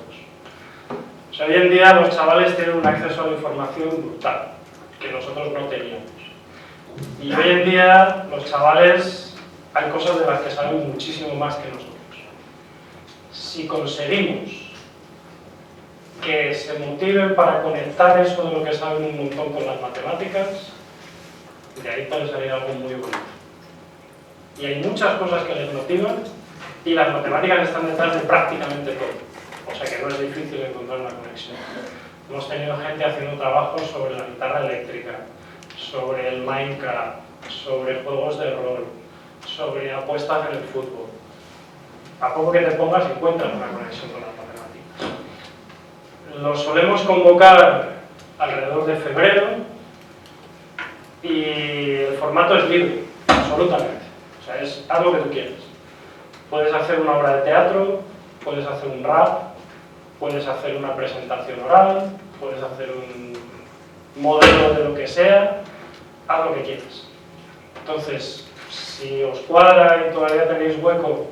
O sea, hoy en día los chavales tienen un acceso a la información brutal, que nosotros no teníamos. Y hoy en día los chavales, hay cosas de las que saben muchísimo más que nosotros. Si conseguimos que se motiven para conectar eso de lo que saben un montón con las matemáticas, de ahí puede salir algo muy bonito. Y hay muchas cosas que les motivan y las matemáticas están detrás de prácticamente todo. O sea que no es difícil encontrar una conexión. Hemos tenido gente haciendo trabajos sobre la guitarra eléctrica, sobre el Minecraft, sobre juegos de rol, sobre apuestas en el fútbol. A poco que te pongas encuentras una conexión con las matemáticas. Lo solemos convocar alrededor de febrero y el formato es libre, absolutamente. O sea, es haz lo que tú quieras. Puedes hacer una obra de teatro, puedes hacer un rap, puedes hacer una presentación oral, puedes hacer un modelo de lo que sea, haz lo que quieras. Entonces, si os cuadra y todavía tenéis hueco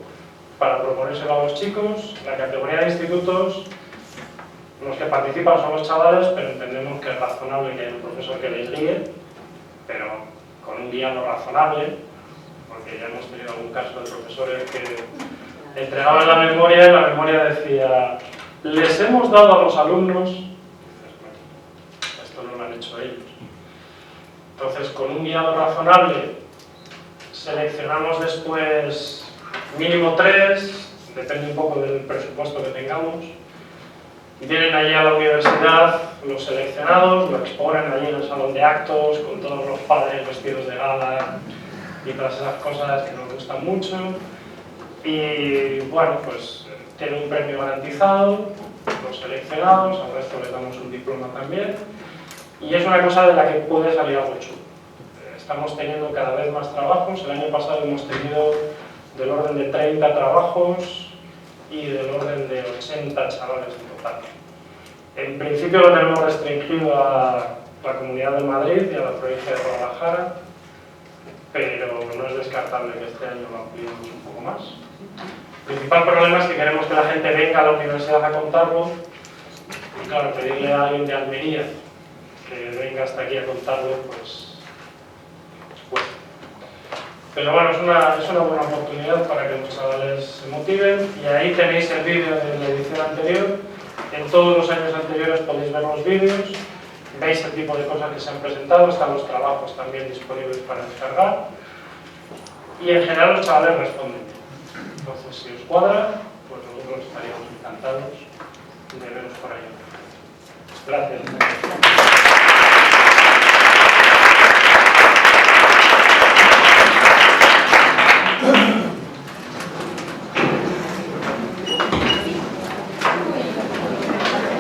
para proponérselo a los chicos, la categoría de institutos, los que participan son los chavales, pero entendemos que es razonable que haya un profesor que les guíe, pero con un guiado razonable, porque ya hemos tenido algún caso de profesores que entregaban la memoria y la memoria decía: les hemos dado a los alumnos, esto no lo han hecho ellos. Entonces, con un guiado razonable, seleccionamos después mínimo 3, depende un poco del presupuesto que tengamos. Vienen allí a la universidad los seleccionados, lo exponen allí en el salón de actos, con todos los padres vestidos de gala y todas esas cosas que nos gustan mucho. Y bueno, pues tienen un premio garantizado, los seleccionados, al resto les damos un diploma también. Y es una cosa de la que puede salir algo chulo. Estamos teniendo cada vez más trabajos. El año pasado hemos tenido del orden de 30 trabajos y del orden de 80 chavales en total. En principio lo tenemos restringido a la Comunidad de Madrid y a la provincia de Guadalajara, pero no es descartable que este año lo ampliemos un poco más. El principal problema es que queremos que la gente venga a la universidad a contarlo, y claro, pedirle a alguien de Almería que venga hasta aquí a contarlo, pues cuesta. Pero bueno, es una buena oportunidad para que los chavales se motiven, y ahí tenéis el vídeo de la edición anterior. En todos los años anteriores podéis ver los vídeos, veis el tipo de cosas que se han presentado, están los trabajos también disponibles para descargar, y en general los chavales responden. Entonces, si os cuadra, pues nosotros estaríamos encantados de veros por ahí. Gracias.